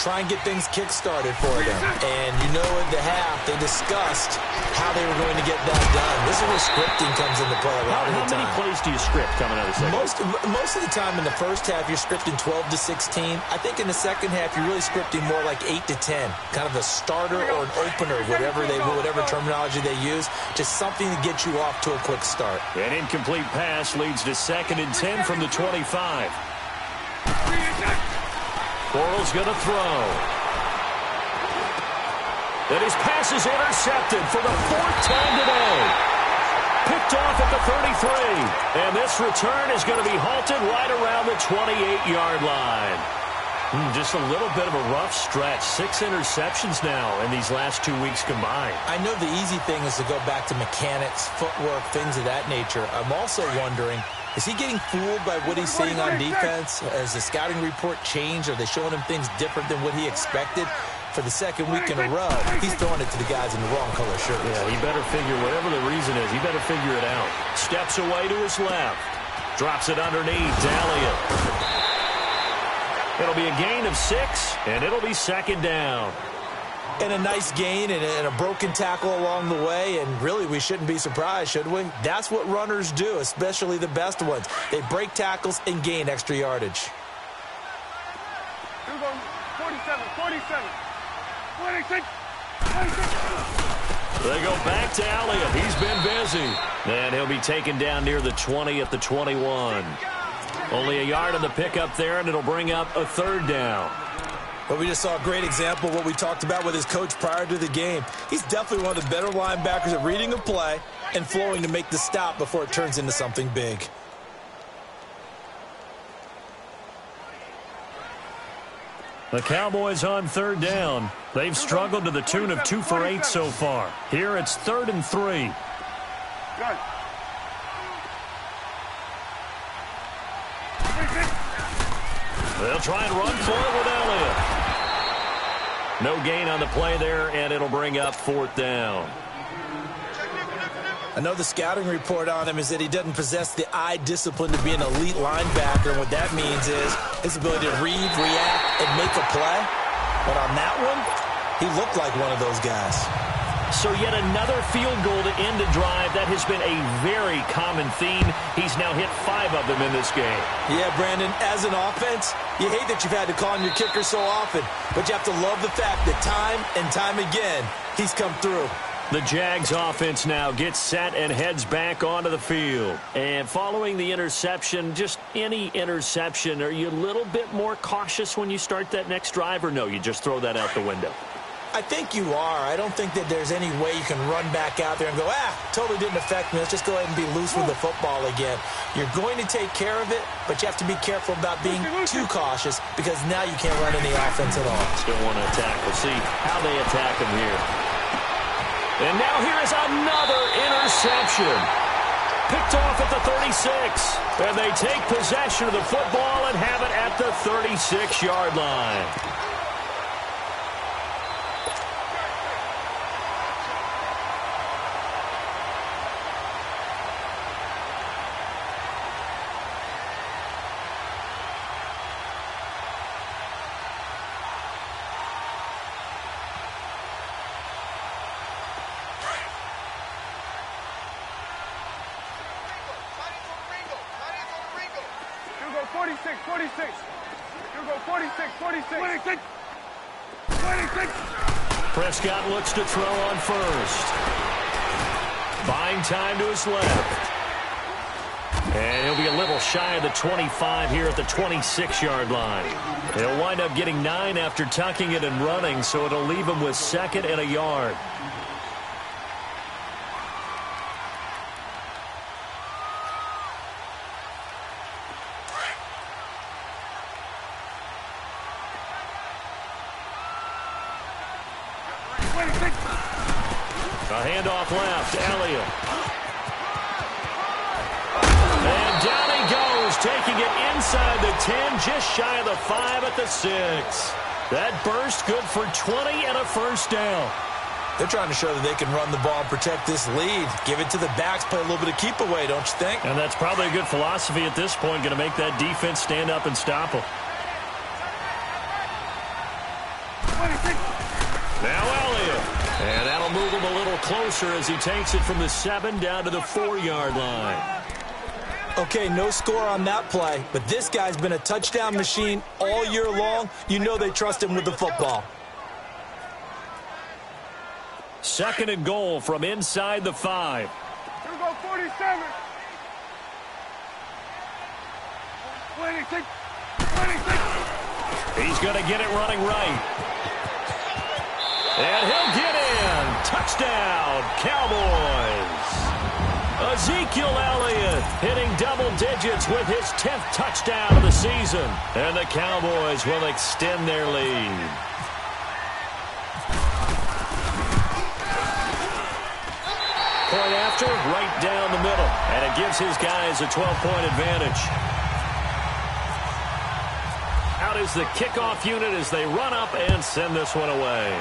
Try and get things kick-started for them. And you know at the half, they discussed how they were going to get that done. This is where scripting comes into play a lot of the time. How many plays do you script coming out of the second? Most of the time in the first half, you're scripting 12 to 16. I think in the second half, you're really scripting more like 8 to 10. Kind of a starter or an opener, whatever terminology they use. Just something to get you off to a quick start. An incomplete pass leads to 2nd and 10 from the 25. Bortles going to throw. And his pass is intercepted for the 4th time today. Picked off at the 33. And this return is going to be halted right around the 28-yard line. Just a little bit of a rough stretch. 6 interceptions now in these last 2 weeks combined. I know the easy thing is to go back to mechanics, footwork, things of that nature. I'm also wondering, is he getting fooled by what he's seeing on defense? Has the scouting report changed? Are they showing him things different than what he expected? For the second week in a row, he's throwing it to the guys in the wrong color shirts. Yeah, he better figure, whatever the reason is, he better figure it out. Steps away to his left. Drops it underneath to Elliott. It'll be a gain of 6, and it'll be 2nd down. And a nice gain and a broken tackle along the way, and really we shouldn't be surprised, should we? That's what runners do, especially the best ones. They break tackles and gain extra yardage. 47, 47, 26, 26. They go back to Elliott. He's been busy. And he'll be taken down near the 20 at the 21. Only a yard on the pickup there, and it'll bring up a 3rd down. But we just saw a great example of what we talked about with his coach prior to the game. He's definitely one of the better linebackers at reading a play and flowing to make the stop before it turns into something big. The Cowboys on 3rd down. They've struggled to the tune of 2 for 8 so far. Here it's 3rd and 3. Good. They'll try and run for it with Elliott. No gain on the play there, and it'll bring up 4th down. I know the scouting report on him is that he doesn't possess the eye discipline to be an elite linebacker, and what that means is his ability to read, react, and make a play. But on that one, he looked like one of those guys. So yet another field goal to end a drive. That has been a very common theme. He's now hit 5 of them in this game. Yeah, Brandon, as an offense, you hate that you've had to call on your kicker so often, but you have to love the fact that time and time again, He's come through. The Jags offense now gets set and heads back onto the field. And following the interception, just any interception, are you a little bit more cautious when you start that next drive, or no, you just throw that out the window? I think you are. I don't think that there's any way you can run back out there and go, totally didn't affect me. Let's just go ahead and be loose with the football again. You're going to take care of it, but you have to be careful about being too cautious because now you can't run any offense at all. Still want to attack. We'll see how they attack him here. And now here is another interception. Picked off at the 36. And they take possession of the football and have it at the 36-yard line. Prescott looks to throw on first. Buying time to his left. And he'll be a little shy of the 25 here at the 26-yard line. He'll wind up getting 9 after tucking it and running, so it'll leave him with 2nd and a yard. A handoff left, Elliott. And down he goes, taking it inside the 10, just shy of the 5 at the 6. That burst good for 20 and a first down. They're trying to show that they can run the ball and protect this lead. Give it to the backs, play a little bit of keep away, don't you think? And that's probably a good philosophy at this point, going to make that defense stand up and stop them. Now Elliott. And that'll move him a little closer as he takes it from the 7 down to the 4-yard line. Okay, no score on that play, but this guy's been a touchdown machine all year long. You know they trust him with the football. 2nd and goal from inside the 5. Here we go, 47. 26. He's going to get it running right. And he'll get in. Touchdown, Cowboys. Ezekiel Elliott hitting double digits with his 10th touchdown of the season. And the Cowboys will extend their lead. Point after, right down the middle. And it gives his guys a 12-point advantage. Out is the kickoff unit as they run up and send this one away.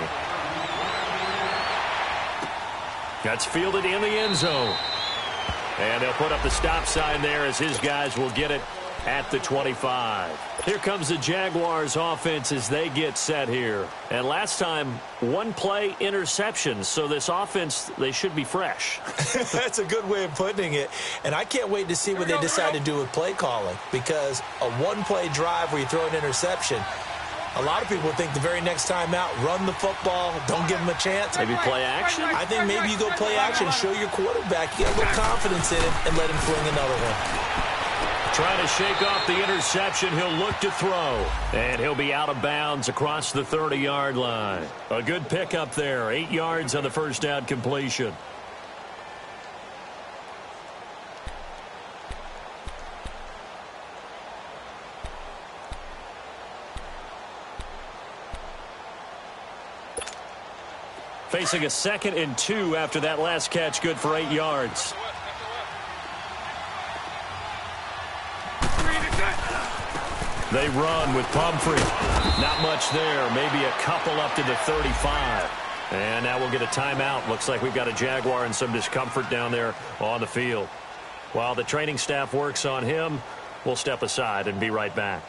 That's fielded in the end zone. And they'll put up the stop sign there as his guys will get it at the 25. Here comes the Jaguars offense as they get set here. And last time, 1 play interception. So this offense, they should be fresh. That's a good way of putting it. And I can't wait to see what they decide to do with play calling. Because a 1-play drive where you throw an interception, a lot of people think the very next time out, run the football, don't give them a chance. Maybe play action? I think maybe you go play action, show your quarterback, you get a little confidence in him, and let him fling another one. Trying to shake off the interception, he'll look to throw. And he'll be out of bounds across the 30-yard line. A good pickup there, 8 yards on the first down completion. Facing a 2nd and 2 after that last catch, good for 8 yards. They run with Pumphrey. Not much there, maybe a couple up to the 35. And now we'll get a timeout. Looks like we've got a Jaguar and some discomfort down there on the field. While the training staff works on him, we'll step aside and be right back.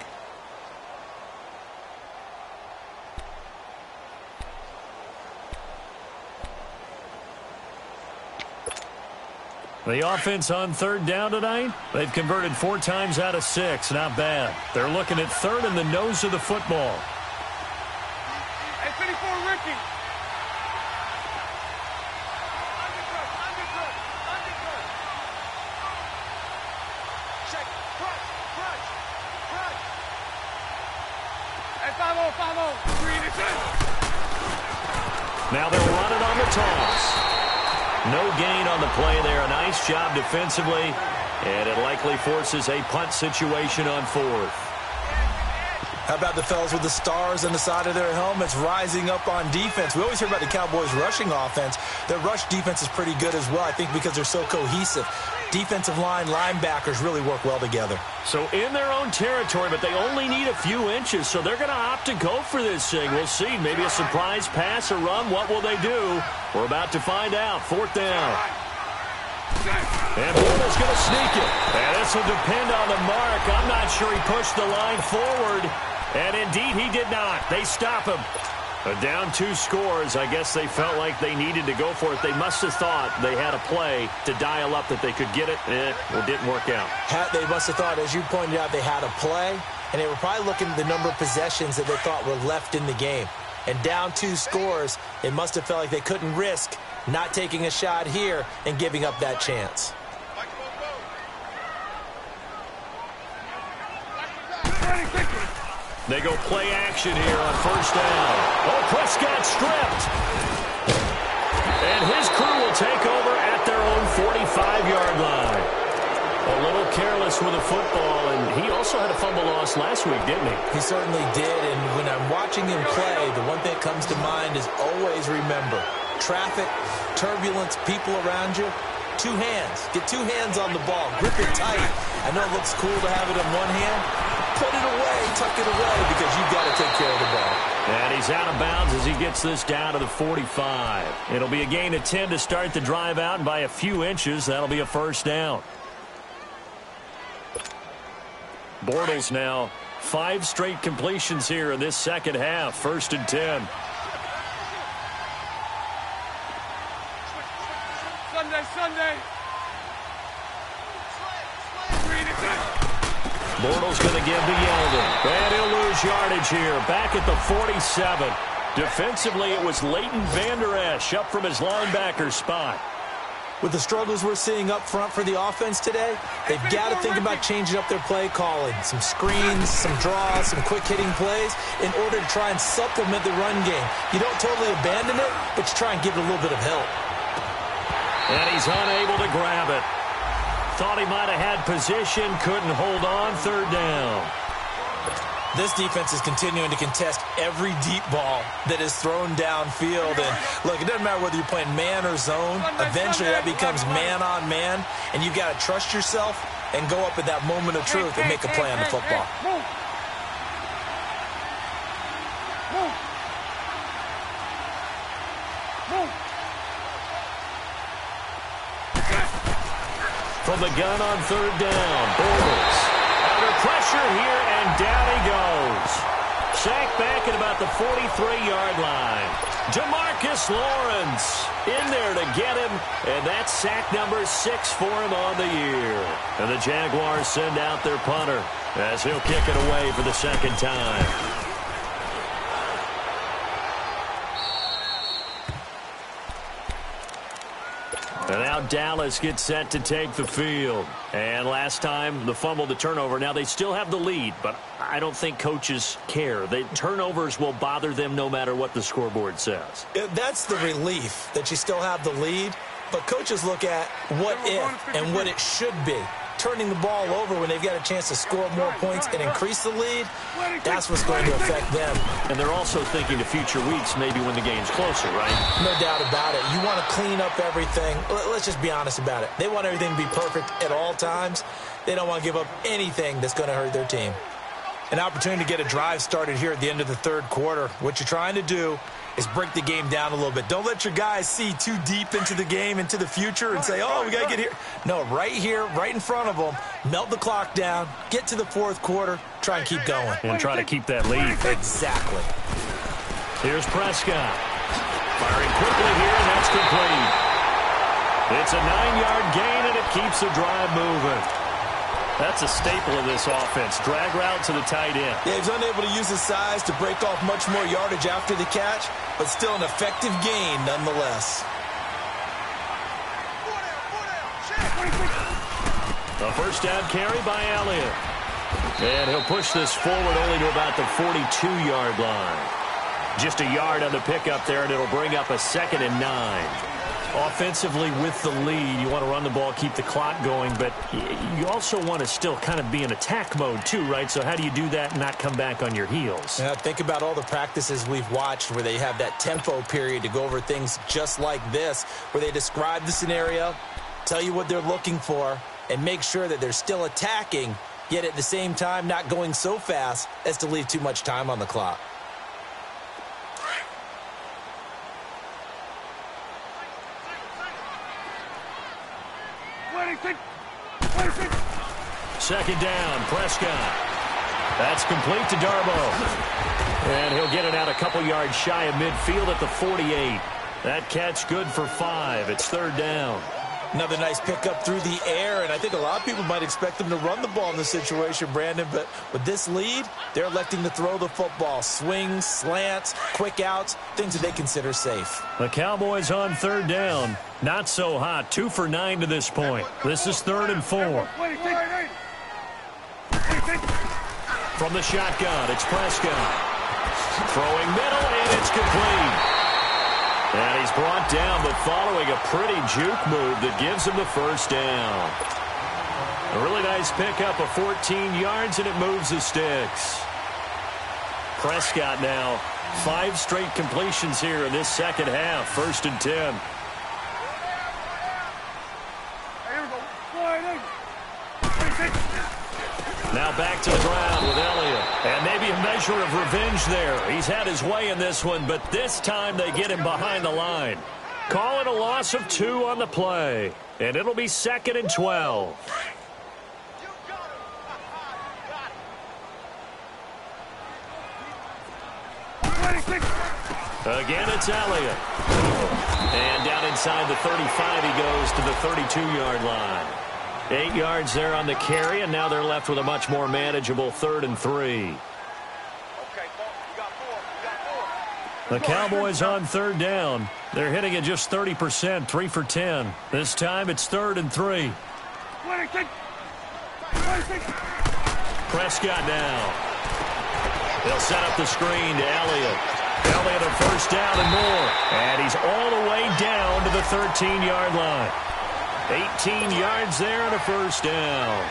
The offense on 3rd down tonight, they've converted 4 times out of 6. Not bad. They're looking at 3rd in the nose of the football. Hey, 54, Ricky. Now they'll run it on the toss. No gain on the play there. A nice job defensively. And it likely forces a punt situation on fourth. How about the fellas with the stars on the side of their helmets rising up on defense? We always hear about the Cowboys' rushing offense. Their rush defense is pretty good as well, I think, because they're so cohesive. Defensive line, linebackers really work well together. So in their own territory, but they only need a few inches, so they're going to opt to go for this thing. We'll see. Maybe a surprise pass or run. What will they do? We're about to find out. Fourth down. And Bortles going to sneak it. And this will depend on the mark. I'm not sure he pushed the line forward. And indeed, he did not. They stop him. Down 2 scores. I guess they felt like they needed to go for it. They must have thought they had a play to dial up that they could get it. It didn't work out. They must have thought, as you pointed out, they had a play. And they were probably looking at the number of possessions that they thought were left in the game. And down 2 scores, they must have felt like they couldn't risk not taking a shot here and giving up that chance. They go play action here on first down. Oh, Prescott stripped. And his crew will take over at their own 45-yard line. A little careless with the football, and he also had a fumble loss last week, didn't he? He certainly did, and when I'm watching him play, the one thing that comes to mind is always remember, traffic, turbulence, people around you, 2 hands. Get 2 hands on the ball. Grip it tight. I know it looks cool to have it in one hand. Put it away, tuck it away, because you've got to take care of the ball. And he's out of bounds as he gets this down to the 45. It'll be a gain of 10 to start the drive out, and by a few inches, that'll be a first down. Bortles now 5 straight completions here in this second half. First and 10. Sunday. Bortles going to give to Yeldon. And he'll lose yardage here. Back at the 47. Defensively, it was Leighton Vander Esch up from his linebacker spot. With the struggles we're seeing up front for the offense today, they've got to think about changing up their play calling. Some screens, some draws, some quick-hitting plays in order to try and supplement the run game. You don't totally abandon it, but you try and give it a little bit of help. And he's unable to grab it. Thought he might have had position, couldn't hold on, third down. This defense is continuing to contest every deep ball that is thrown downfield. And look, it doesn't matter whether you're playing man or zone. Eventually that becomes man on man, and you've got to trust yourself and go up at that moment of truth and make a play on the football. From the gun on third down, Bortles under pressure here, and down he goes. Sacked back at about the 43-yard line. Demarcus Lawrence in there to get him, and that's sack number 6 for him on the year. And the Jaguars send out their punter as he'll kick it away for the second time. And now Dallas gets set to take the field. And last time, the fumble, the turnover. Now, they still have the lead, but I don't think coaches care. The turnovers will bother them no matter what the scoreboard says. That's the relief, that you still have the lead. But coaches look at what if and what it should be. Turning the ball over when they've got a chance to score more points and increase the lead, that's what's going to affect them. And they're also thinking to future weeks, maybe when the game's closer, right? No doubt about it. You want to clean up everything. Let's just be honest about it. They want everything to be perfect at all times. They don't want to give up anything that's going to hurt their team. An opportunity to get a drive started here at the end of the third quarter. What you're trying to do is break the game down a little bit. Don't let your guys see too deep into the game, into the future, and say, oh, we got to get here. No, right here, right in front of them, melt the clock down, get to the fourth quarter, try and keep going. And try to keep that lead. Exactly. Here's Prescott. Firing quickly here, and that's complete. It's a 9-yard gain, and it keeps the drive moving. That's a staple of this offense. Drag route to the tight end. Yeah, he's unable to use his size to break off much more yardage after the catch, but still an effective gain nonetheless. A first down carry by Elliott. And he'll push this forward only to about the 42-yard line. Just a yard on the pickup there, and it'll bring up a 2nd and 9. Offensively with the lead, you want to run the ball, keep the clock going, but you also want to still kind of be in attack mode too, right? So how do you do that and not come back on your heels? Yeah, think about all the practices we've watched where they have that tempo period to go over things just like this, where they describe the scenario, tell you what they're looking for, and make sure that they're still attacking, yet at the same time not going so fast as to leave too much time on the clock. Second down, Prescott. That's complete to Darboh. And he'll get it out a couple yards shy of midfield at the 48. That catch good for 5. It's 3rd down. Another nice pickup through the air, and I think a lot of people might expect them to run the ball in this situation, Brandon, but with this lead, they're electing to throw the football. Swings, slants, quick outs, things that they consider safe. The Cowboys on 3rd down. Not so hot. 2 for 9 to this point. This is 3rd and 4. From the shotgun, it's Prescott. Throwing middle, and it's complete. And he's brought down, but following a pretty juke move that gives him the 1st down. A really nice pickup of 14 yards, and it moves the sticks. Prescott now, 5 straight completions here in this second half. 1st and 10. Now back to the ground with Elliott. And maybe a measure of revenge there. He's had his way in this one, but this time they get him behind the line. Call it a loss of 2 on the play. And it'll be 2nd and 12. Again, it's Elliott. And down inside the 35, he goes to the 32-yard line. 8 yards there on the carry, and now they're left with a much more manageable 3rd and 3. The Cowboys on 3rd down. They're hitting at just 30%, 3 for 10. This time it's 3rd and 3. Prescott now. They'll set up the screen to Elliott. Elliott a 1st down and more. And he's all the way down to the 13-yard line. 18 yards there and a 1st down.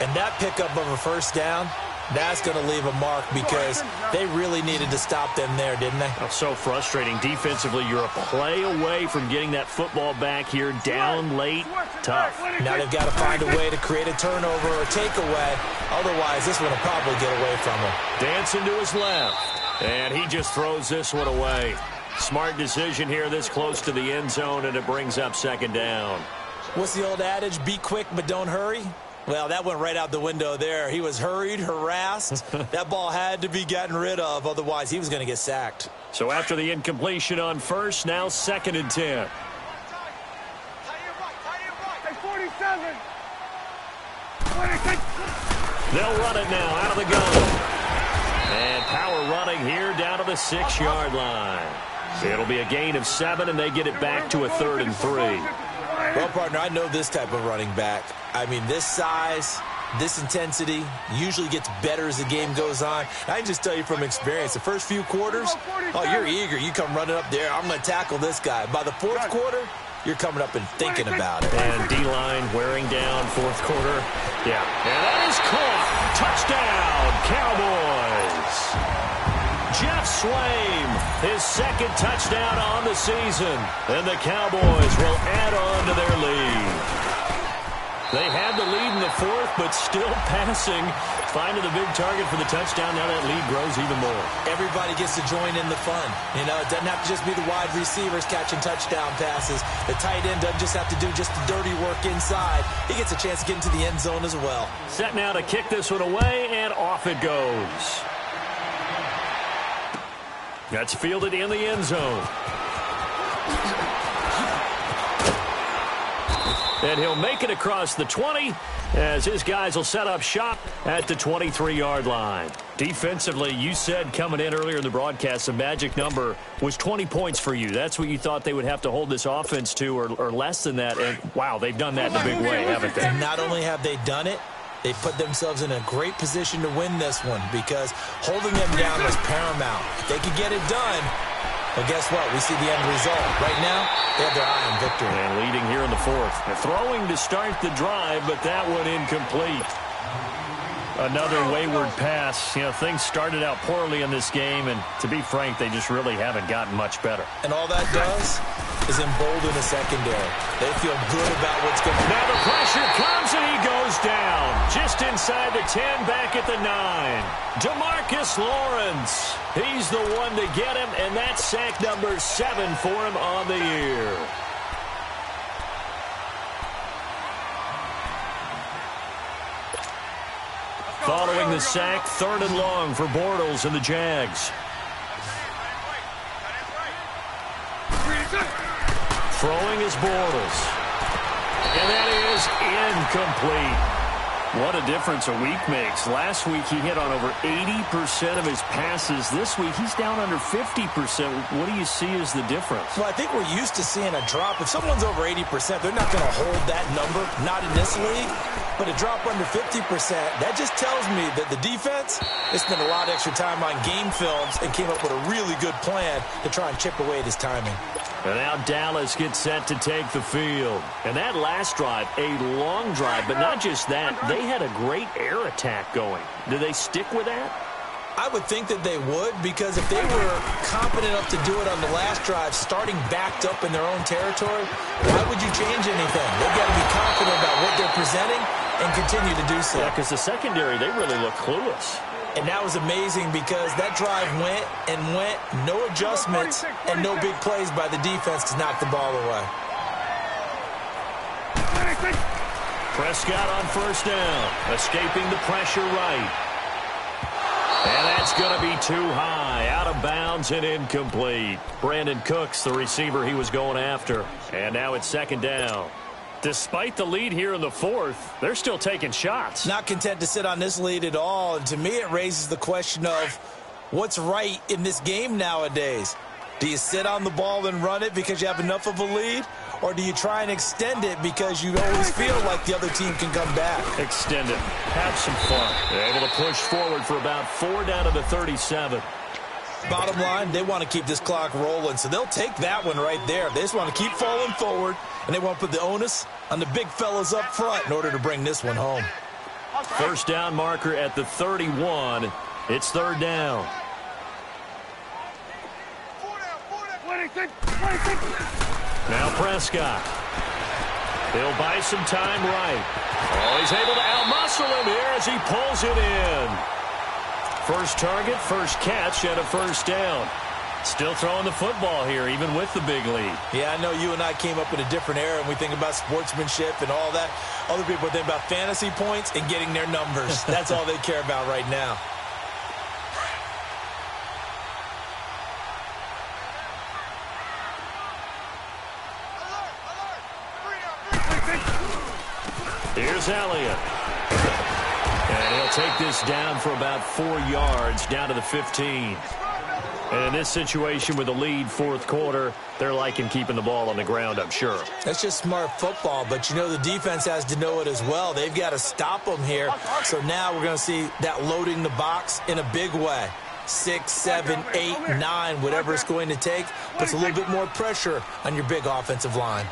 And that pickup of a 1st down, that's going to leave a mark because they really needed to stop them there, didn't they? Oh, so frustrating. Defensively, you're a play away from getting that football back here down late. Tough. Now they've got to find a way to create a turnover or takeaway. Otherwise, this one will probably get away from them. Dancing to his left. And he just throws this one away. Smart decision here this close to the end zone, and it brings up 2nd down. What's the old adage? Be quick, but don't hurry. Well, that went right out the window there. He was hurried, harassed. That ball had to be gotten rid of. Otherwise, he was going to get sacked. So after the incompletion on 1st, now 2nd and 10. 47. They'll run it now out of the gun. And power running here down to the 6-yard line. It'll be a gain of 7, and they get it back to a 3rd and 3. Well, partner, I know this type of running back. I mean, this size, this intensity usually gets better as the game goes on. I can just tell you from experience, the first few quarters, oh, you're eager. You come running up there. I'm going to tackle this guy. By the 4th quarter, you're coming up and thinking about it. And D-line wearing down 4th quarter. Yeah. And that is caught. Touchdown, Cowboys. Jeff Swaim, his 2nd touchdown on the season. And the Cowboys will add on to their lead. They had the lead in the 4th, but still passing. Finding the big target for the touchdown. Now that lead grows even more. Everybody gets to join in the fun. You know, it doesn't have to just be the wide receivers catching touchdown passes. The tight end doesn't just have to do just the dirty work inside. He gets a chance to get into the end zone as well. Set now to kick this one away, and off it goes. That's fielded in the end zone. And he'll make it across the 20 as his guys will set up shop at the 23-yard line. Defensively, you said coming in earlier in the broadcast, the magic number was 20 points for you. That's what you thought they would have to hold this offense to or less than that. And, wow, they've done that in a big way, haven't they? And not only have they done it, they put themselves in a great position to win this one because holding them down was paramount. If they could get it done, well, guess what? We see the end result. Right now, they have their eye on victory. And leading here in the fourth. They're throwing to start the drive, but that one incomplete. Another wayward pass. You know, things started out poorly in this game, and to be frank, they just really haven't gotten much better. And all that does is embolden the secondary. They feel good about what's going on. Now the pressure comes, and he goes down. Just inside the 10, back at the 9. DeMarcus Lawrence. He's the one to get him, and that's sack number 7 for him on the year. Following the sack, 3rd and long for Bortles and the Jags. Throwing is Bortles. And that is incomplete. What a difference a week makes. Last week he hit on over 80% of his passes. This week he's down under 50%. What do you see as the difference? Well, I think we're used to seeing a drop. If someone's over 80%, they're not going to hold that number, not in this league. But a drop under 50%, that just tells me that the defense has spent a lot of extra time on game films and came up with a really good plan to try and chip away at his timing. And now Dallas gets set to take the field. And that last drive, a long drive, but not just that. They had a great air attack going. Do they stick with that? I would think that they would, because if they were competent enough to do it on the last drive, starting backed up in their own territory, why would you change anything? They've got to be confident about what they're presenting and continue to do so. Yeah, because the secondary, they really look clueless. And that was amazing because that drive went and went, no adjustments and no big plays by the defense to knock the ball away. Prescott on 1st down, escaping the pressure right. And that's going to be too high, out of bounds and incomplete. Brandon Cooks, the receiver he was going after. And now it's 2nd down. Despite the lead here in the 4th, they're still taking shots. Not content to sit on this lead at all. And to me, it raises the question of what's right in this game nowadays. Do you sit on the ball and run it because you have enough of a lead? Or do you try and extend it because you always feel like the other team can come back? Extend it. Have some fun. They're able to push forward for about 4 down to the 37. Bottom line, they want to keep this clock rolling, so they'll take that one right there. They just want to keep falling forward, and they want to put the onus on the big fellas up front in order to bring this one home. 1st down marker at the 31. It's 3rd down. Now Prescott. He'll buy some time right. Oh, he's able to outmuscle him here as he pulls it in. First target, first catch, and a 1st down. Still throwing the football here, even with the big lead. Yeah, I know you and I came up in a different era, and we think about sportsmanship and all that. Other people think about fantasy points and getting their numbers. That's all they care about right now. Here's Elliott. And he'll take this down for about 4 yards, down to the 15. And in this situation with the lead 4th quarter, they're liking keeping the ball on the ground, I'm sure. That's just smart football, but you know the defense has to know it as well. They've got to stop them here. So now we're going to see that loading the box in a big way. 6, 7, 8, 9, whatever it's going to take, puts a little bit more pressure on your big offensive line.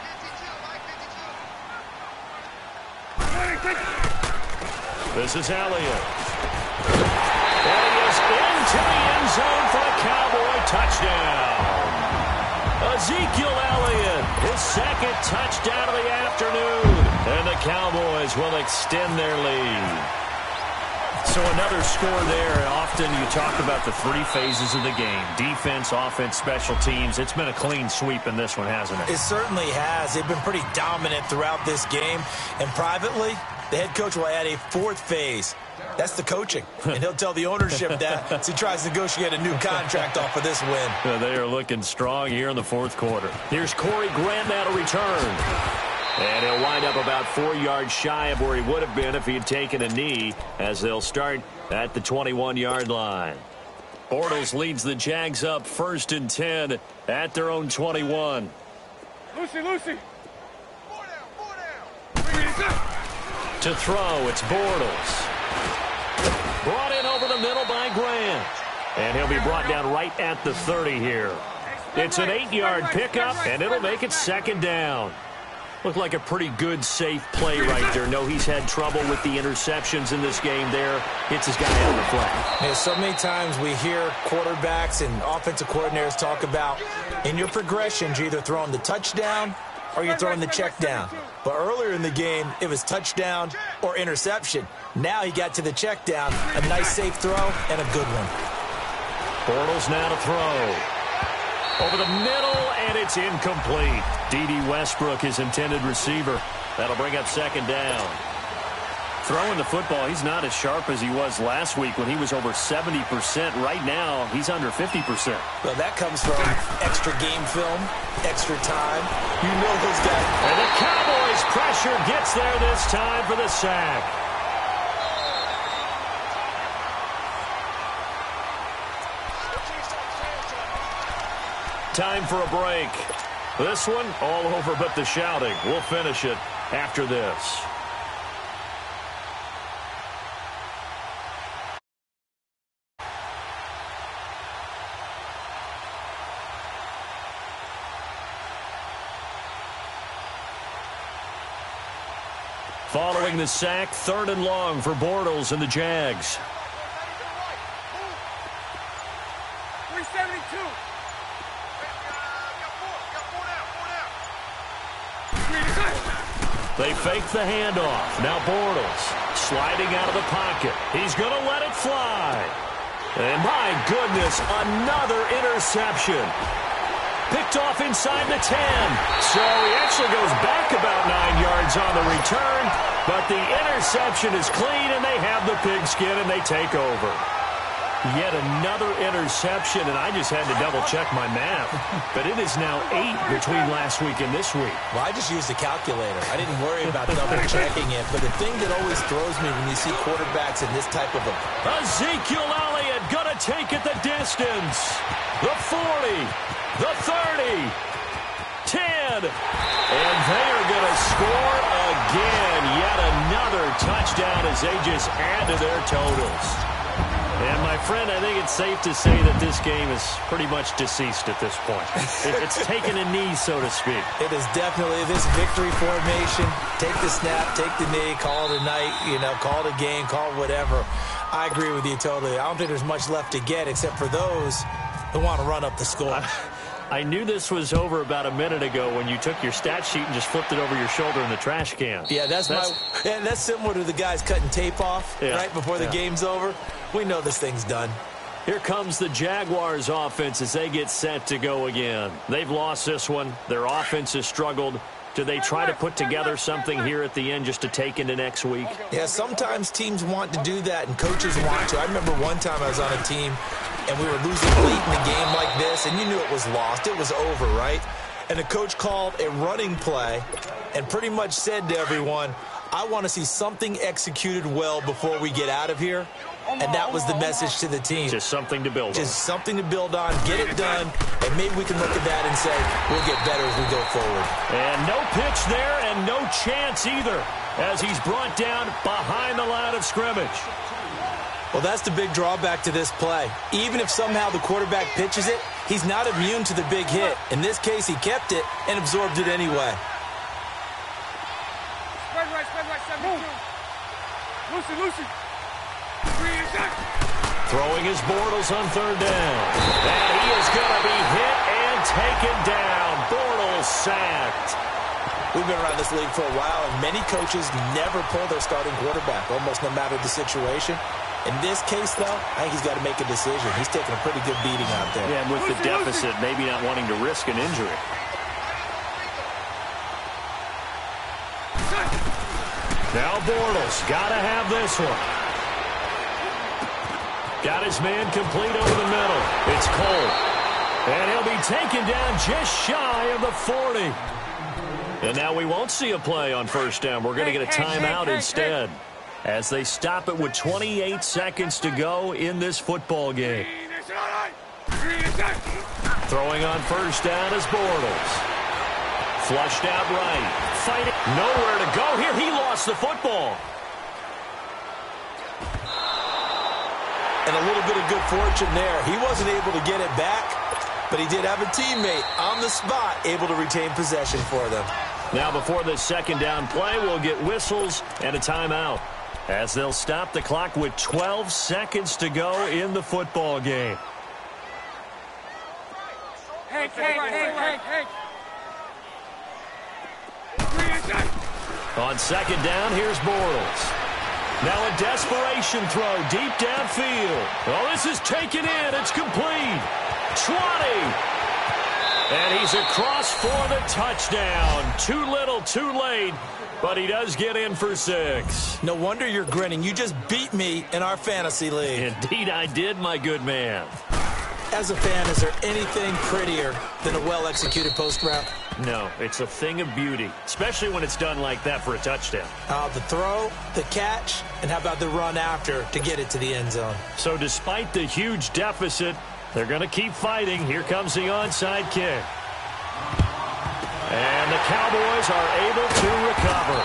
This is Elliott. And he is into the end zone for a Cowboy touchdown. Ezekiel Elliott, his 2nd touchdown of the afternoon. And the Cowboys will extend their lead. So another score there. Often you talk about the 3 phases of the game. Defense, offense, special teams. It's been a clean sweep in this one, hasn't it? It certainly has. They've been pretty dominant throughout this game. And privately, the head coach will add a 4th phase. That's the coaching. And he'll tell the ownership that as he tries to negotiate a new contract off of this win. They are looking strong here in the 4th quarter. Here's Corey Graham now to return. And he'll wind up about 4 yards shy of where he would have been if he had taken a knee, as they'll start at the 21-yard line. Bortles leads the Jags up 1st and 10 at their own 21. Lucy. To throw, it's Bortles. Brought in over the middle by Grant. And he'll be brought down right at the 30 here. It's an 8-yard pickup, and it'll make it second down. Looked like a pretty good, safe play right there. No, he's had trouble with the interceptions in this game there. Hits his guy on the flat. Yeah, so many times we hear quarterbacks and offensive coordinators talk about in your progressions, you're either throwing the touchdown or you're throwing the check down. But earlier in the game, it was touchdown or interception. Now he got to the check down, a nice safe throw and a good one. Bortles now to throw. Over the middle, and it's incomplete. D.D. Westbrook, his intended receiver. That'll bring up second down. Throwing the football, he's not as sharp as he was last week when he was over 70%. Right now, he's under 50%. Well, that comes from extra game film, extra time. You know those guys. And the Cowboys' pressure gets there this time for the sack. Time for a break. This one all over but the shouting. We'll finish it after this. Following the sack, 3rd and long for Bortles and the Jags. 372. They fake the handoff. Now Bortles sliding out of the pocket. He's going to let it fly. And my goodness, another interception. Picked off inside the 10. So he actually goes back about 9 yards on the return. But the interception is clean, and they have the pigskin, and they take over. Yet another interception, and I just had to double-check my math. But it is now 8 between last week and this week. Well, I just used a calculator. I didn't worry about double-checking it. But the thing that always throws me when you see quarterbacks in this type of a... Ezekiel Elliott going to take it the distance. The 40, the 30, 10. And they are going to score again. Yet another touchdown as they just add to their totals. And, my friend, I think it's safe to say that this game is pretty much deceased at this point. It's taken a knee, so to speak. It is definitely this victory formation. Take the snap, take the knee, call it a night, call it a game, call it whatever. I agree with you totally. I don't think there's much left to get except for those who want to run up the score. I knew this was over about a minute ago when you took your stat sheet and just flipped it over your shoulder in the trash can. Yeah, that's similar to the guys cutting tape off right before the game's over. We know this thing's done. Here comes the Jaguars offense as they get set to go again. They've lost this one. Their offense has struggled. Do they try to put together something here at the end just to take into next week? Yeah, sometimes teams want to do that and coaches want to. I remember one time I was on a team and we were losing late in the game like this, and you knew it was lost. It was over, right? And the coach called a running play and pretty much said to everyone, I want to see something executed well before we get out of here. And that was the message to the team. Just something to build on. Just something to build on, get it done, and maybe we can look at that and say, we'll get better as we go forward. And no pitch there and no chance either as he's brought down behind the line of scrimmage. Well, that's the big drawback to this play. Even if somehow the quarterback pitches it, he's not immune to the big hit. In this case, he kept it and absorbed it anyway. Spread right, 72. Lucy. Throwing his Bortles on 3rd down. And he is going to be hit and taken down. Bortles sacked. We've been around this league for a while, and many coaches never pull their starting quarterback, almost no matter the situation. In this case, though, I think he's got to make a decision. He's taking a pretty good beating out there. Yeah, and with the deficit, maybe not wanting to risk an injury. Now Bortles got to have this one. Got his man complete over the middle. It's Cole. And he'll be taken down just shy of the 40. And now we won't see a play on 1st down. We're going to get a timeout instead as they stop it with 28 seconds to go in this football game. Throwing on 1st down is Bortles. Flushed out right. Fighting. Nowhere to go here. He lost the football. And a little bit of good fortune there. He wasn't able to get it back, but he did have a teammate on the spot able to retain possession for them. Now before this second down play, we'll get whistles and a timeout, as they'll stop the clock with 12 seconds to go in the football game. Hey. On second down, here's Bortles. Now a desperation throw deep downfield. Oh, this is taken in. It's complete. 20. And he's across for the touchdown. Too little, too late. But he does get in for 6. No wonder you're grinning. You just beat me in our fantasy league. Indeed I did, my good man. As a fan, is there anything prettier than a well-executed post route? No, it's a thing of beauty, especially when it's done like that for a touchdown. The throw, the catch, and how about the run after to get it to the end zone? So despite the huge deficit, they're going to keep fighting. Here comes the onside kick. And the Cowboys are able to recover.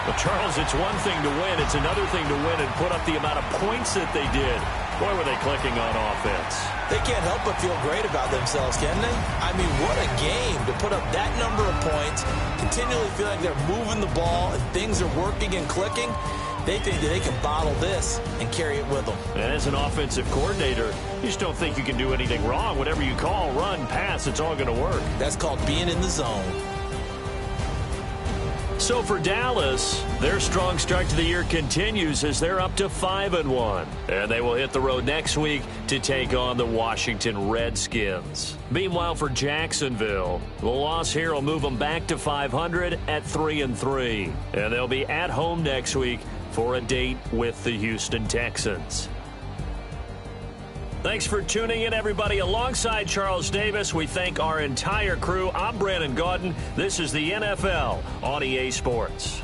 Well, Charles, it's one thing to win. It's another thing to win and put up the amount of points that they did. Boy, were they clicking on offense. They can't help but feel great about themselves, can they? I mean, what a game to put up that number of points, continually feel like they're moving the ball and things are working and clicking. They think that they can bottle this and carry it with them. And as an offensive coordinator, you just don't think you can do anything wrong. Whatever you call, run, pass, it's all going to work. That's called being in the zone. So for Dallas, their strong start to the year continues as they're up to 5-1. And they will hit the road next week to take on the Washington Redskins. Meanwhile, for Jacksonville, the loss here will move them back to 500 at 3-3. And they'll be at home next week for a date with the Houston Texans. Thanks for tuning in, everybody. Alongside Charles Davis, we thank our entire crew. I'm Brandon Gaudin. This is the NFL on EA Sports.